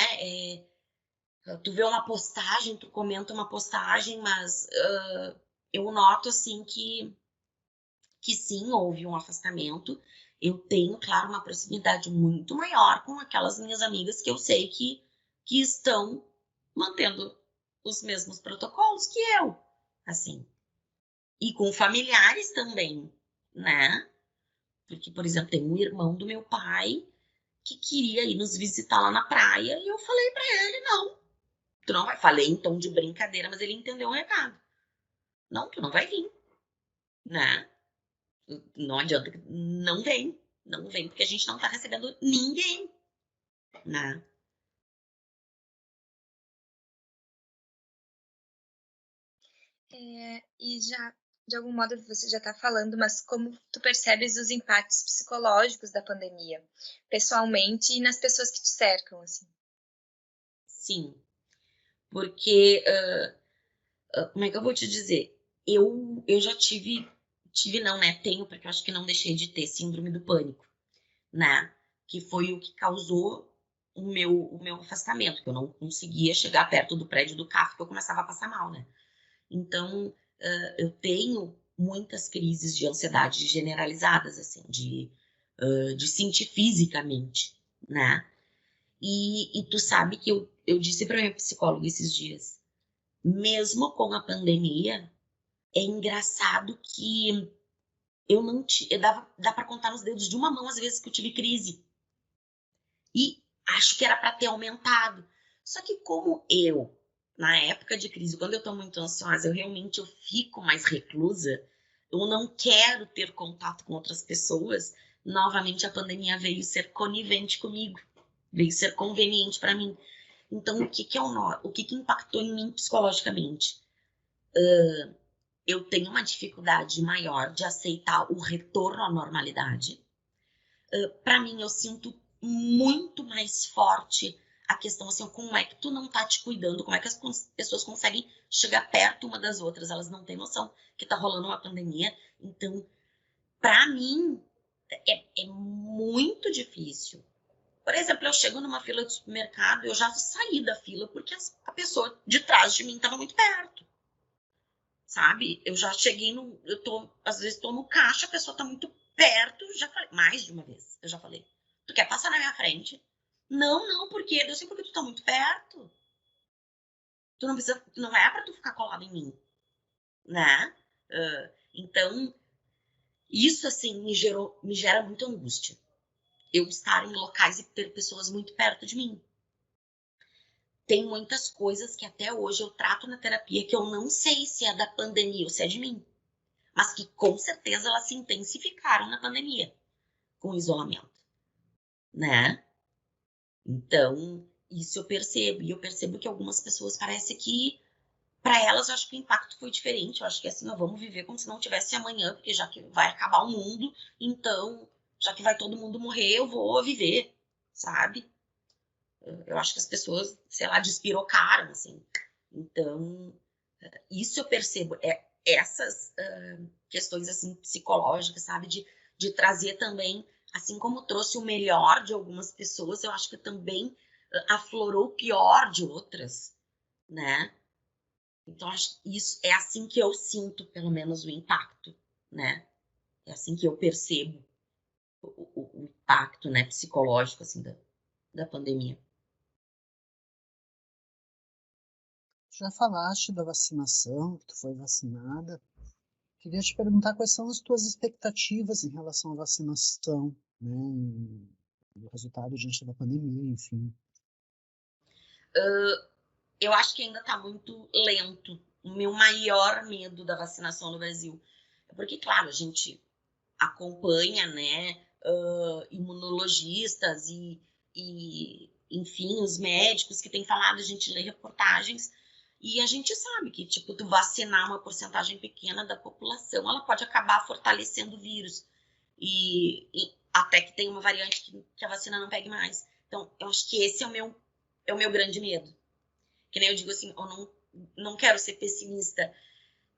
Tu vê uma postagem, tu comenta uma postagem, mas eu noto, assim, que sim, houve um afastamento. Eu tenho, claro, uma proximidade muito maior com aquelas minhas amigas que eu sei que estão mantendo os mesmos protocolos que eu, assim. E com familiares também, né? Porque, por exemplo, tem um irmão do meu pai que queria ir nos visitar lá na praia e eu falei pra ele, não, tu não vai. Falei em tom de brincadeira, mas ele entendeu o recado. Não, tu não vai vir, né? Não adianta, não vem. Não vem, porque a gente não tá recebendo ninguém, né? E já, de algum modo, você já está falando, mas como tu percebes os impactos psicológicos da pandemia, pessoalmente e nas pessoas que te cercam, assim? Sim, porque, como é que eu vou te dizer? Eu já tive não, né? Tenho, porque eu acho que não deixei de ter síndrome do pânico, né? Que foi o que causou o meu afastamento, que eu não conseguia chegar perto do prédio do CAF, que eu começava a passar mal, né? Então, eu tenho muitas crises de ansiedade generalizadas, assim, de sentir fisicamente, né? E tu sabe que eu disse para minha psicóloga esses dias, mesmo com a pandemia, é engraçado que eu não dá para contar nos dedos de uma mão as vezes que eu tive crise. E acho que era para ter aumentado. Só que como na época de crise, quando eu estou muito ansiosa, eu fico mais reclusa, eu não quero ter contato com outras pessoas. Novamente, a pandemia veio ser conivente comigo, veio ser conveniente para mim. Então, o que impactou em mim psicologicamente? Eu tenho uma dificuldade maior de aceitar o retorno à normalidade. Para mim, eu sinto muito mais forte a questão assim, como é que tu não tá te cuidando, como é que as pessoas conseguem chegar perto uma das outras, elas não têm noção que tá rolando uma pandemia. Então, para mim, é muito difícil. Por exemplo, eu chego numa fila de supermercado, eu já saí da fila porque a pessoa de trás de mim estava muito perto, sabe? Eu já cheguei às vezes estou no caixa, a pessoa tá muito perto, já falei, mais de uma vez, eu já falei, tu quer passar na minha frente? Não, não, porque eu sei porque tu tá muito perto. Tu não precisa, não é pra tu ficar colado em mim, né? Então, isso assim me gera muita angústia. Eu estar em locais e ter pessoas muito perto de mim. Tem muitas coisas que até hoje eu trato na terapia que eu não sei se é da pandemia ou se é de mim, mas que com certeza elas se intensificaram na pandemia, com o isolamento, né? Então, isso eu percebo. E eu percebo que algumas pessoas parece que, para elas, eu acho que o impacto foi diferente. Eu acho que assim, vamos viver como se não tivesse amanhã, porque já que vai acabar o mundo, então, já que vai todo mundo morrer, eu vou viver, sabe? Eu acho que as pessoas, sei lá, despirocaram, assim. Então, isso eu percebo. Essas questões, assim, psicológicas, sabe? De trazer também, assim como trouxe o melhor de algumas pessoas, eu acho que também aflorou o pior de outras, né? Então, acho que isso é assim que eu sinto, pelo menos, o impacto, né? É assim que eu percebo o impacto, né, psicológico, assim, da pandemia. Já falaste da vacinação, que tu foi vacinada. Queria te perguntar quais são as tuas expectativas em relação à vacinação, né? E o resultado diante da pandemia, enfim. Eu acho que ainda está muito lento. O meu maior medo da vacinação no Brasil é porque, claro, a gente acompanha, né, imunologistas e, enfim, os médicos que têm falado, a gente lê reportagens e a gente sabe que, tipo, tu vacinar uma porcentagem pequena da população, ela pode acabar fortalecendo o vírus e até que tenha uma variante que a vacina não pegue mais. Então, eu acho que esse é o meu grande medo. que nem eu digo assim, eu não quero ser pessimista,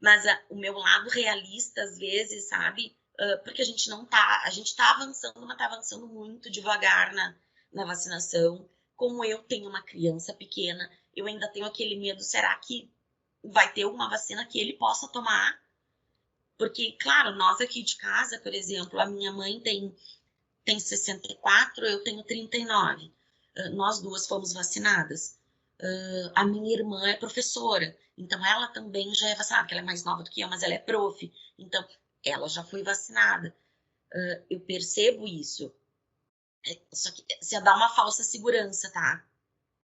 mas o meu lado realista, às vezes, sabe? Porque a gente tá avançando, mas tá avançando muito devagar na vacinação. Como eu tenho uma criança pequena, eu ainda tenho aquele medo, será que vai ter uma vacina que ele possa tomar? Porque, claro, nós aqui de casa, por exemplo, a minha mãe tem 64, eu tenho 39. Nós duas fomos vacinadas. A minha irmã é professora, então ela também já é vacinada, porque ela é mais nova do que eu, mas ela é prof, então ela já foi vacinada. Eu percebo isso. Só que se dá uma falsa segurança, tá?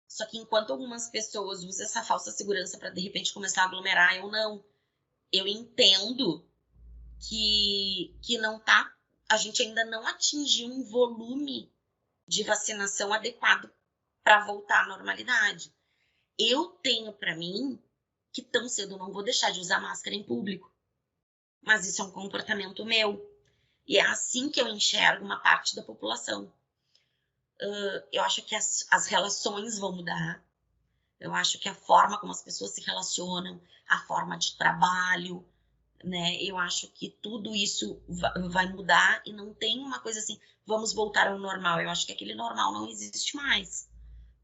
Só que enquanto algumas pessoas usam essa falsa segurança para de repente começar a aglomerar, eu não. Eu entendo que não tá, a gente ainda não atingiu um volume de vacinação adequado para voltar à normalidade. Eu tenho para mim que tão cedo eu não vou deixar de usar máscara em público. Mas isso é um comportamento meu. E é assim que eu enxergo uma parte da população. Eu acho que as relações vão mudar. Eu acho que a forma como as pessoas se relacionam, a forma de trabalho, né? Eu acho que tudo isso vai mudar e não tem uma coisa assim, vamos voltar ao normal. Eu acho que aquele normal não existe mais,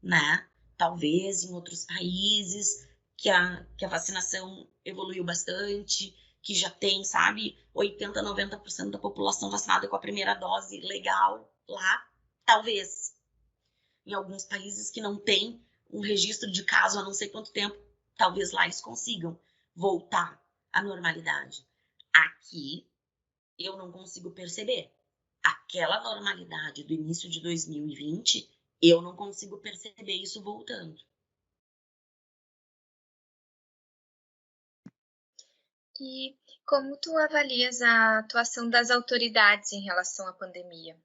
né? Talvez em outros países que a vacinação evoluiu bastante, que já tem, sabe, 80, 90% da população vacinada com a primeira dose legal lá, talvez. Em alguns países que não tem um registro de caso há não sei quanto tempo, talvez lá eles consigam voltar à normalidade. Aqui, eu não consigo perceber. Aquela normalidade do início de 2020, eu não consigo perceber isso voltando. E como tu avalias a atuação das autoridades em relação à pandemia?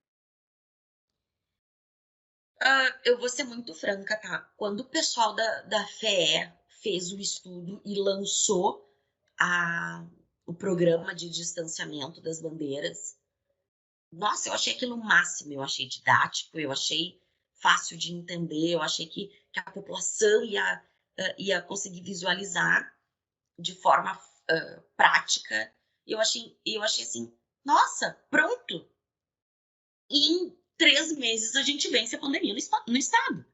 Eu vou ser muito franca, tá? Quando o pessoal da FEE fez o estudo e lançou o programa de distanciamento das bandeiras, nossa, eu achei aquilo o máximo, eu achei didático, eu achei fácil de entender, eu achei que a população ia conseguir visualizar de forma prática. Eu achei assim, nossa, pronto! Em 3 meses a gente vence a pandemia no estado.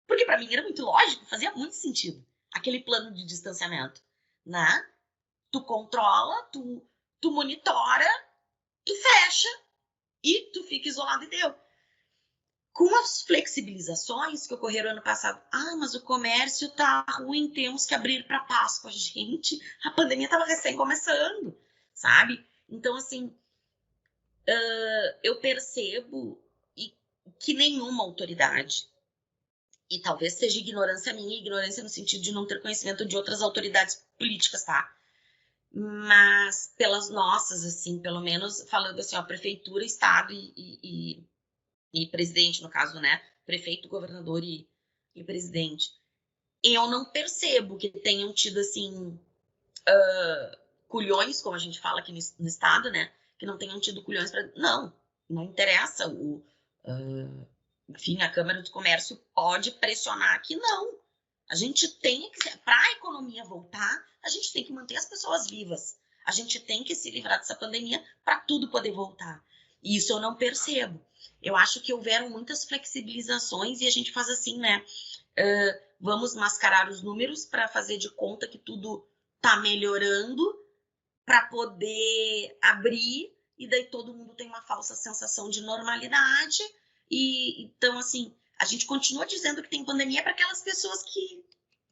Porque para mim era muito lógico, fazia muito sentido aquele plano de distanciamento, né? Tu controla, tu monitora, tu fecha e tu fica isolado e deu. Com as flexibilizações que ocorreram ano passado, mas o comércio tá ruim, temos que abrir para Páscoa. Gente, a pandemia estava recém começando, sabe? Então, assim, eu percebo que nenhuma autoridade, e talvez seja ignorância minha, ignorância no sentido de não ter conhecimento de outras autoridades políticas, tá? Mas pelas nossas, assim, pelo menos falando assim, ó, prefeitura, estado e presidente, no caso, né? Prefeito, governador e presidente. Eu não percebo que tenham tido, assim, culhões, como a gente fala aqui no estado, né? Que não tenham tido culhões para. Não interessa. Enfim, a Câmara do Comércio pode pressionar que não. A gente tem que, para a economia voltar, a gente tem que manter as pessoas vivas. A gente tem que se livrar dessa pandemia para tudo poder voltar. E isso eu não percebo. Eu acho que houveram muitas flexibilizações e a gente faz assim, né? Vamos mascarar os números para fazer de conta que tudo está melhorando para poder abrir e daí todo mundo tem uma falsa sensação de normalidade. E então, assim, a gente continua dizendo que tem pandemia para aquelas pessoas que,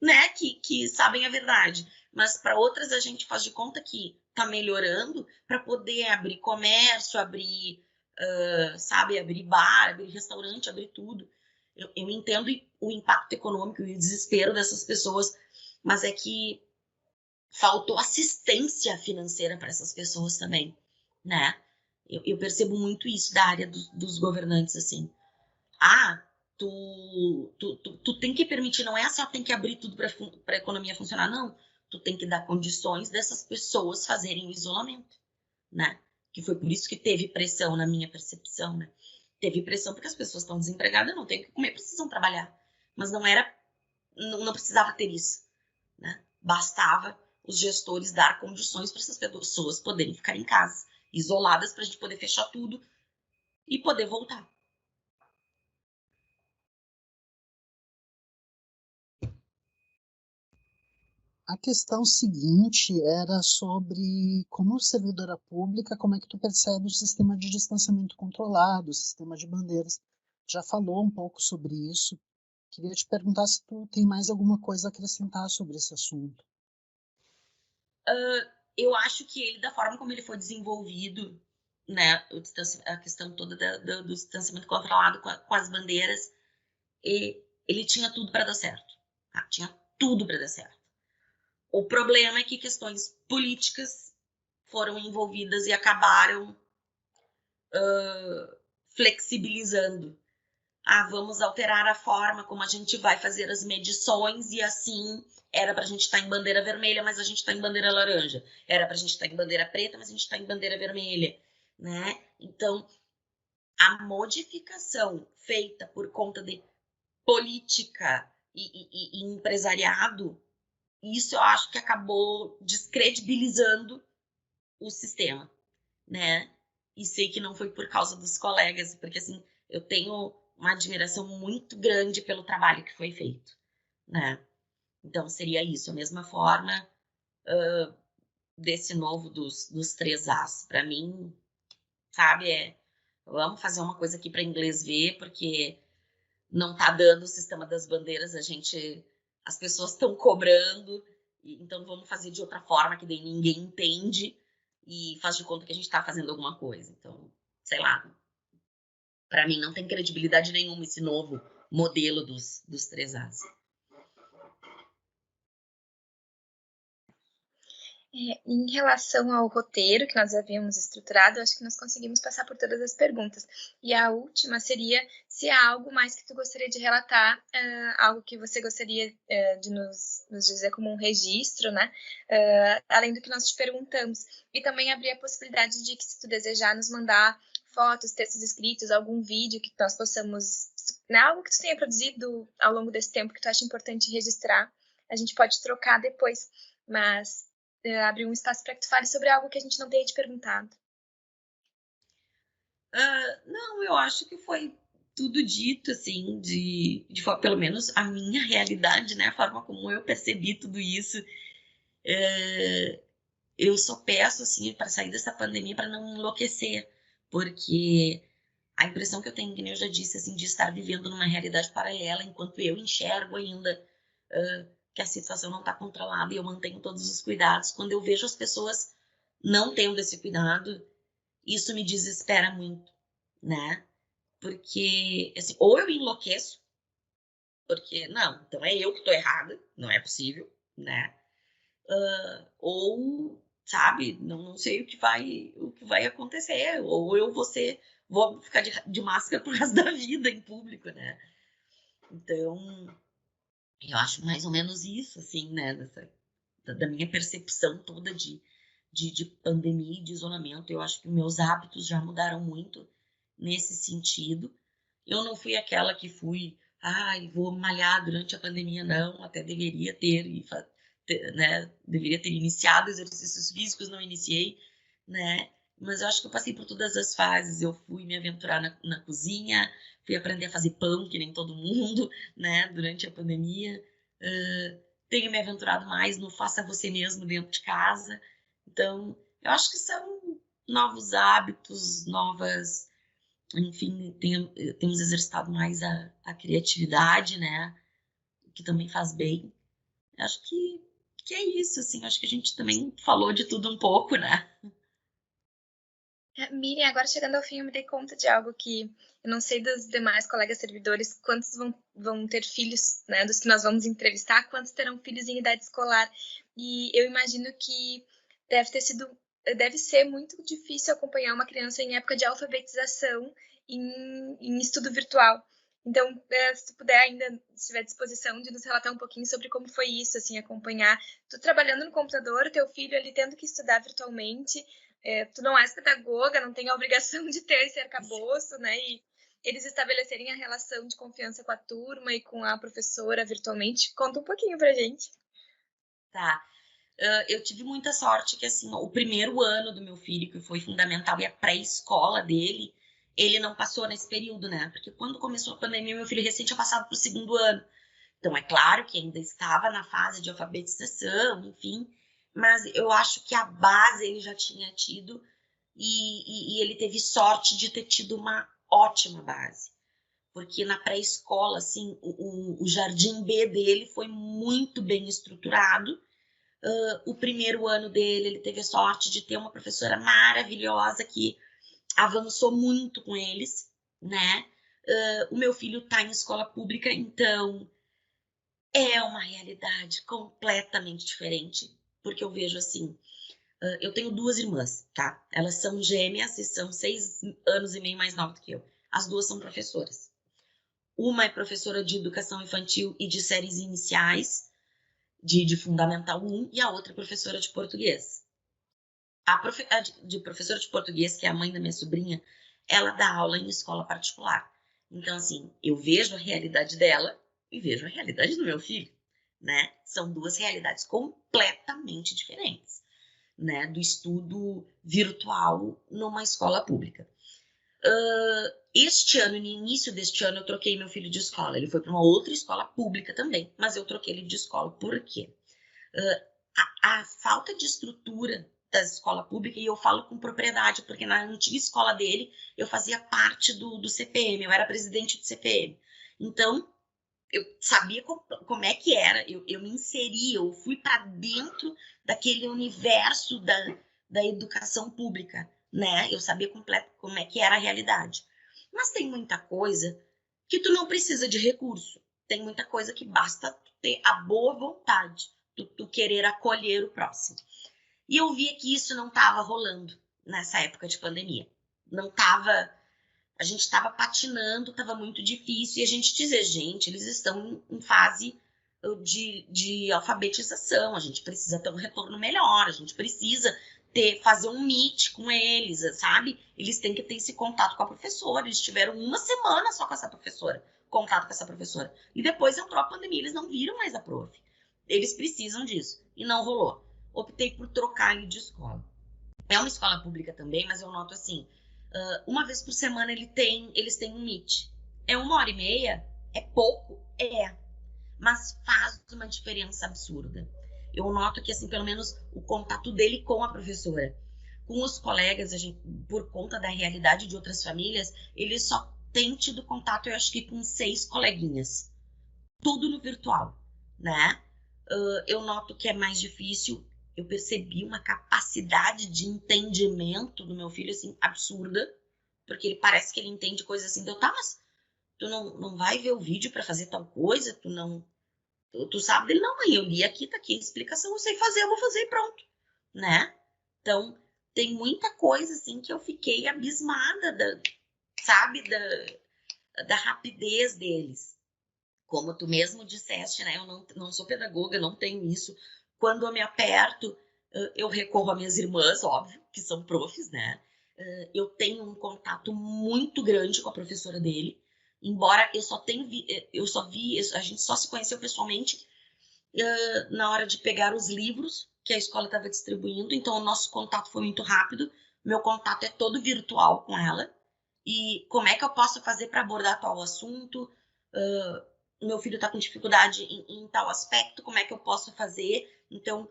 né, que sabem a verdade. Mas para outras a gente faz de conta que está melhorando para poder abrir comércio, abrir, sabe, abrir bar, abrir restaurante, abrir tudo. Eu entendo o impacto econômico e o desespero dessas pessoas, mas é que faltou assistência financeira para essas pessoas também, né? Eu percebo muito isso da área dos governantes, assim. Tu tem que permitir, não é só tem que abrir tudo para a economia funcionar, não. Tu tem que dar condições dessas pessoas fazerem o isolamento, né? Que foi por isso que teve pressão na minha percepção, né? Teve pressão porque as pessoas estão desempregadas, não têm o que comer, precisam trabalhar. Mas não era não precisava ter isso, né? Bastava os gestores dar condições para essas pessoas poderem ficar em casa, isoladas, para a gente poder fechar tudo e poder voltar. A questão seguinte era sobre, como servidora pública, como é que tu percebe o sistema de distanciamento controlado, o sistema de bandeiras. Já falou um pouco sobre isso. Queria te perguntar se tu tem mais alguma coisa a acrescentar sobre esse assunto. Eu acho que ele, da forma como ele foi desenvolvido, né, a questão toda do distanciamento controlado com as bandeiras, ele tinha tudo para dar certo. Tá? Tinha tudo para dar certo. O problema é que questões políticas foram envolvidas e acabaram flexibilizando. Vamos alterar a forma como a gente vai fazer as medições e assim era para a gente estar em bandeira vermelha, mas a gente está em bandeira laranja. Era para a gente estar em bandeira preta, mas a gente está em bandeira vermelha, né? Então, a modificação feita por conta de política e empresariado, isso eu acho que acabou descredibilizando o sistema, né? E sei que não foi por causa dos colegas, porque assim, eu tenho uma admiração muito grande pelo trabalho que foi feito, né? Então seria isso, a mesma forma desse novo dos 3As. Para mim, sabe, vamos fazer uma coisa aqui para inglês ver, porque não tá dando o sistema das bandeiras, as pessoas estão cobrando, então vamos fazer de outra forma, que daí ninguém entende e faz de conta que a gente tá fazendo alguma coisa. Então, sei lá, para mim não tem credibilidade nenhuma esse novo modelo dos 3As. Em relação ao roteiro que nós havíamos estruturado, eu acho que nós conseguimos passar por todas as perguntas. E a última seria se há algo mais que tu gostaria de relatar, algo que você gostaria de nos dizer como um registro, né? Além do que nós te perguntamos. E também abrir a possibilidade de que, se tu desejar, nos mandar fotos, textos escritos, algum vídeo que nós possamos, né, algo que tu tenha produzido ao longo desse tempo que tu acha importante registrar, a gente pode trocar depois. Mas abrir um espaço para que tu fale sobre algo que a gente não tenha te perguntado. Não, eu acho que foi tudo dito, assim, pelo menos a minha realidade, né? A forma como eu percebi tudo isso. Eu só peço, assim, para sair dessa pandemia, para não enlouquecer, porque a impressão que eu tenho, como eu já disse, assim, de estar vivendo numa realidade paralela, enquanto eu enxergo ainda que a situação não está controlada e eu mantenho todos os cuidados. Quando eu vejo as pessoas não tendo esse cuidado, isso me desespera muito, né? Porque, assim, ou eu enlouqueço, porque, não, então é eu que estou errada, não é possível, né? Ou, sabe, não sei o que vai acontecer, ou eu vou ficar de máscara pro resto da vida em público, né? Então, eu acho mais ou menos isso, assim, né, da minha percepção toda de pandemia e de isolamento. Eu acho que meus hábitos já mudaram muito nesse sentido. Eu não fui aquela que vou malhar durante a pandemia, não, até deveria né, deveria ter iniciado exercícios físicos, não iniciei, né, mas eu acho que eu passei por todas as fases. Eu fui me aventurar na cozinha, fui aprender a fazer pão, que nem todo mundo, né, durante a pandemia, tenho me aventurado mais no faça você mesmo dentro de casa. Então, eu acho que são novos hábitos, enfim, temos exercitado mais a criatividade, né? Que também faz bem. Acho que é isso, assim. Acho que a gente também falou de tudo um pouco, né? Miriam, agora chegando ao fim, eu me dei conta de algo que eu não sei dos demais colegas servidores, quantos vão ter filhos, né? Dos que nós vamos entrevistar, quantos terão filhos em idade escolar. E eu imagino que deve ser muito difícil acompanhar uma criança em época de alfabetização em estudo virtual. Então, se tu puder ainda, se tiver disposição de nos relatar um pouquinho sobre como foi isso, assim, acompanhar tu trabalhando no computador, teu filho ali tendo que estudar virtualmente, tu não és pedagoga, não tem a obrigação de ter esse arcabouço, né? eles estabelecerem a relação de confiança com a turma e com a professora virtualmente? Conta um pouquinho pra gente. Tá. Eu tive muita sorte que, assim, o primeiro ano do meu filho, que foi fundamental, e a pré-escola dele, ele não passou nesse período, né? Porque quando começou a pandemia, meu filho recém tinha passado pro segundo ano. Então, é claro que ainda estava na fase de alfabetização, enfim, mas eu acho que a base ele já tinha tido e ele teve sorte de ter tido uma ótima base. Porque na pré-escola, assim, o jardim B dele foi muito bem estruturado. O primeiro ano dele, ele teve a sorte de ter uma professora maravilhosa que avançou muito com eles, né? O meu filho está em escola pública, então é uma realidade completamente diferente, porque eu vejo assim, eu tenho 2 irmãs, tá? Elas são gêmeas e são 6 anos e meio mais novas do que eu. As 2 são professoras. Uma é professora de educação infantil e de séries iniciais, de Fundamental 1, e a outra é professora de português. A professora de português, que é a mãe da minha sobrinha, ela dá aula em escola particular. Então, assim, eu vejo a realidade dela e vejo a realidade do meu filho, né? São 2 realidades completamente diferentes, né? Do estudo virtual numa escola pública. Este ano, no início deste ano, eu troquei meu filho de escola. Ele foi para uma outra escola pública também, mas eu troquei ele de escola. Por quê? A falta de estrutura da escola pública, e eu falo com propriedade, porque na antiga escola dele, eu fazia parte do CPM, eu era presidente do CPM. Então, eu sabia como é que era, eu me inseri, eu fui para dentro daquele universo da educação pública, né? Eu sabia como é que era a realidade. Mas tem muita coisa que tu não precisa de recurso. Tem muita coisa que basta ter a boa vontade, tu querer acolher o próximo. E eu via que isso não estava rolando nessa época de pandemia. Não estava. A gente estava patinando, estava muito difícil. E a gente dizia, gente, eles estão em fase de alfabetização. A gente precisa ter um retorno melhor. A gente precisa fazer um meet com eles, sabe? Eles têm que ter esse contato com a professora. Eles tiveram 1 semana só com essa professora, contato com essa professora. E depois entrou a pandemia, eles não viram mais a prof. Eles precisam disso. E não rolou. Optei por trocar ele de escola. É uma escola pública também, mas eu noto assim, uma vez por semana eles têm um meet. É 1h30? É pouco? É. Mas faz uma diferença absurda. Eu noto que, assim, pelo menos o contato dele com a professora, com os colegas, a gente, por conta da realidade de outras famílias, ele só tem tido contato, eu acho que com 6 coleguinhas. Tudo no virtual, né? Eu noto que é mais difícil. Eu percebi uma capacidade de entendimento do meu filho, assim, absurda, porque ele parece que ele entende coisas assim, tá, mas tu não vai ver o vídeo para fazer tal coisa, tu sabe dele, não, mãe, eu li aqui, tá aqui a explicação, eu sei fazer, eu vou fazer e pronto, né? Então, tem muita coisa, assim, que eu fiquei abismada, sabe, da rapidez deles. Como tu mesmo disseste, né? Eu não sou pedagoga, não tenho isso. Quando eu me aperto, eu recorro às minhas irmãs, óbvio, que são profs, né? Eu tenho um contato muito grande com a professora dele, embora eu só vi, a gente só se conheceu pessoalmente na hora de pegar os livros que a escola estava distribuindo, então o nosso contato foi muito rápido. Meu contato é todo virtual com ela. E como é que eu posso fazer para abordar tal assunto? Meu filho está com dificuldade em tal aspecto, como é que eu posso fazer? Então,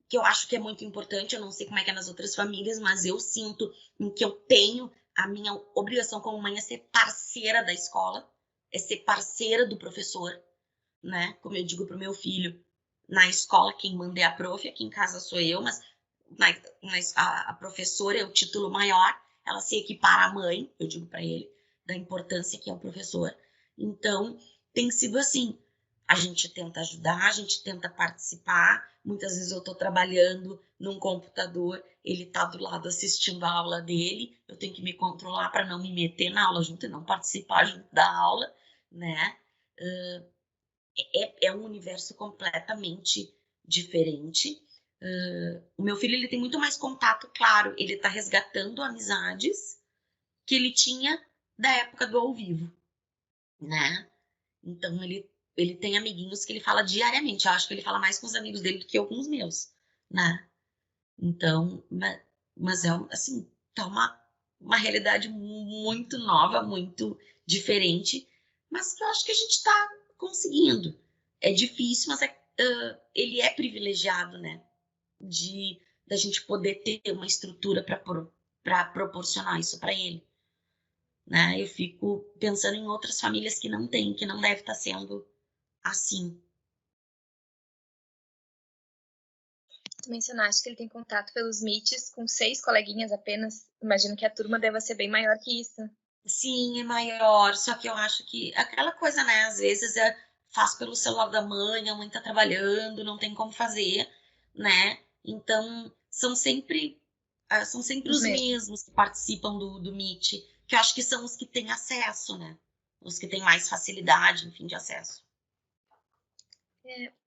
que eu acho que é muito importante, eu não sei como é que é nas outras famílias, mas eu sinto que eu tenho a minha obrigação como mãe é ser parceira da escola, é ser parceira do professor, né? Como eu digo para o meu filho, na escola quem manda é a prof, aqui em casa sou eu, mas a professora é o título maior, ela se equipara à mãe, eu digo para ele, da importância que é o professor. Então, tem sido assim, a gente tenta ajudar, a gente tenta participar, muitas vezes eu estou trabalhando num computador, ele está do lado assistindo a aula dele, eu tenho que me controlar para não me meter na aula junto e não participar junto da aula, né? É um universo completamente diferente. O meu filho ele tem muito mais contato, claro, ele está resgatando amizades que ele tinha da época do ao vivo, né? Então, ele tem amiguinhos que ele fala diariamente. Eu acho que ele fala mais com os amigos dele do que eu com os meus, né? Então, mas assim, tá uma realidade muito nova, muito diferente, mas que eu acho que a gente está conseguindo. É difícil, mas ele é privilegiado, né? Da gente poder ter uma estrutura para proporcionar isso para ele, né? Eu fico pensando em outras famílias que não têm, que não deve estar sendo assim. Tu mencionaste que ele tem contato pelos Meets com 6 coleguinhas apenas. Imagino que a turma deva ser bem maior que isso. Sim, é maior, só que eu acho que aquela coisa, né? Às vezes faz pelo celular da mãe, a mãe tá trabalhando, não tem como fazer, né? Então, são sempre Os os mesmos. mesmos que participam do Meet, que eu acho que são os que têm acesso, né? Os que têm mais facilidade, enfim, de acesso.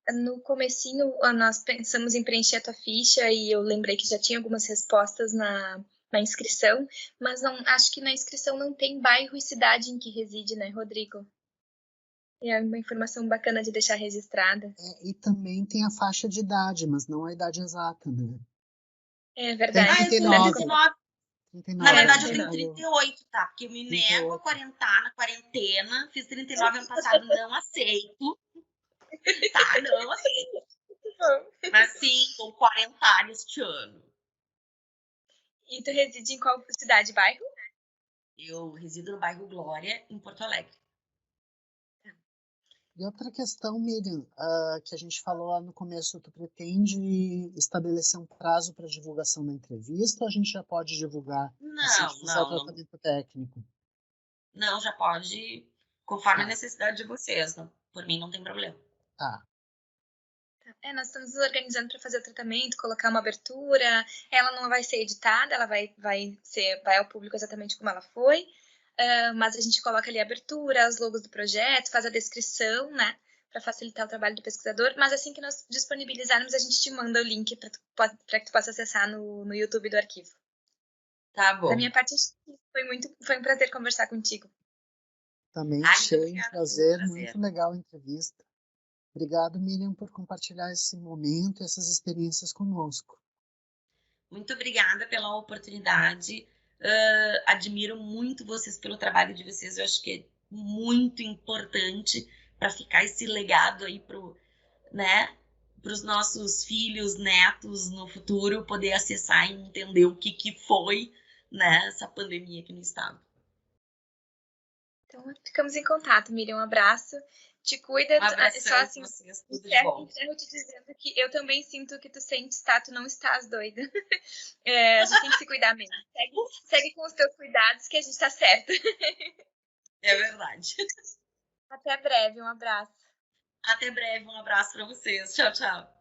No comecinho, nós pensamos em preencher a tua ficha e eu lembrei que já tinha algumas respostas na inscrição, mas não, acho que na inscrição não tem bairro e cidade em que reside, né, Rodrigo? É uma informação bacana de deixar registrada. E também tem a faixa de idade, mas não a idade exata, né? É Tem verdade. 39. 39. Na verdade, eu 39, tenho 38, tá? Porque eu me nego a 38. na quarentena. Fiz 39 ano passado, não aceito. Tá, não aceito. Mas sim, com 40 este ano. E tu reside em qual cidade, bairro? Eu resido no bairro Glória, em Porto Alegre. E outra questão, Miriam, que a gente falou lá no começo, tu pretende estabelecer um prazo para divulgação da entrevista ou a gente já pode divulgar assim que fizer o tratamento técnico? Não, já pode, conforme a necessidade de vocês. Não, por mim não tem problema. Tá. Nós estamos nos organizando para fazer o tratamento, colocar uma abertura. Ela não vai ser editada, ela vai ao público exatamente como ela foi. Mas a gente coloca ali a abertura, os logos do projeto, faz a descrição, né? Para facilitar o trabalho do pesquisador. Mas assim que nós disponibilizarmos, a gente te manda o link para que tu possa acessar no YouTube do arquivo. Tá bom. Da minha parte, foi um prazer conversar contigo. Também achei um prazer, muito legal a entrevista. Obrigado, Miriam, por compartilhar esse momento, essas experiências conosco. Muito obrigada pela oportunidade. Admiro muito vocês pelo trabalho de vocês. Eu acho que é muito importante para ficar esse legado aí para os nossos filhos, netos no futuro poder acessar e entender o que foi, né, essa pandemia aqui no estado. Então, ficamos em contato, Miriam. Um abraço. Te cuida. Um abração só assim, pra vocês, tudo de bom. Encerro te dizendo que eu também sinto o que tu sentes, tá? Tu não estás doida. A gente tem que se cuidar mesmo. Segue com os teus cuidados que a gente tá certo. É verdade. Até breve, um abraço. Até breve, um abraço para vocês. Tchau, tchau.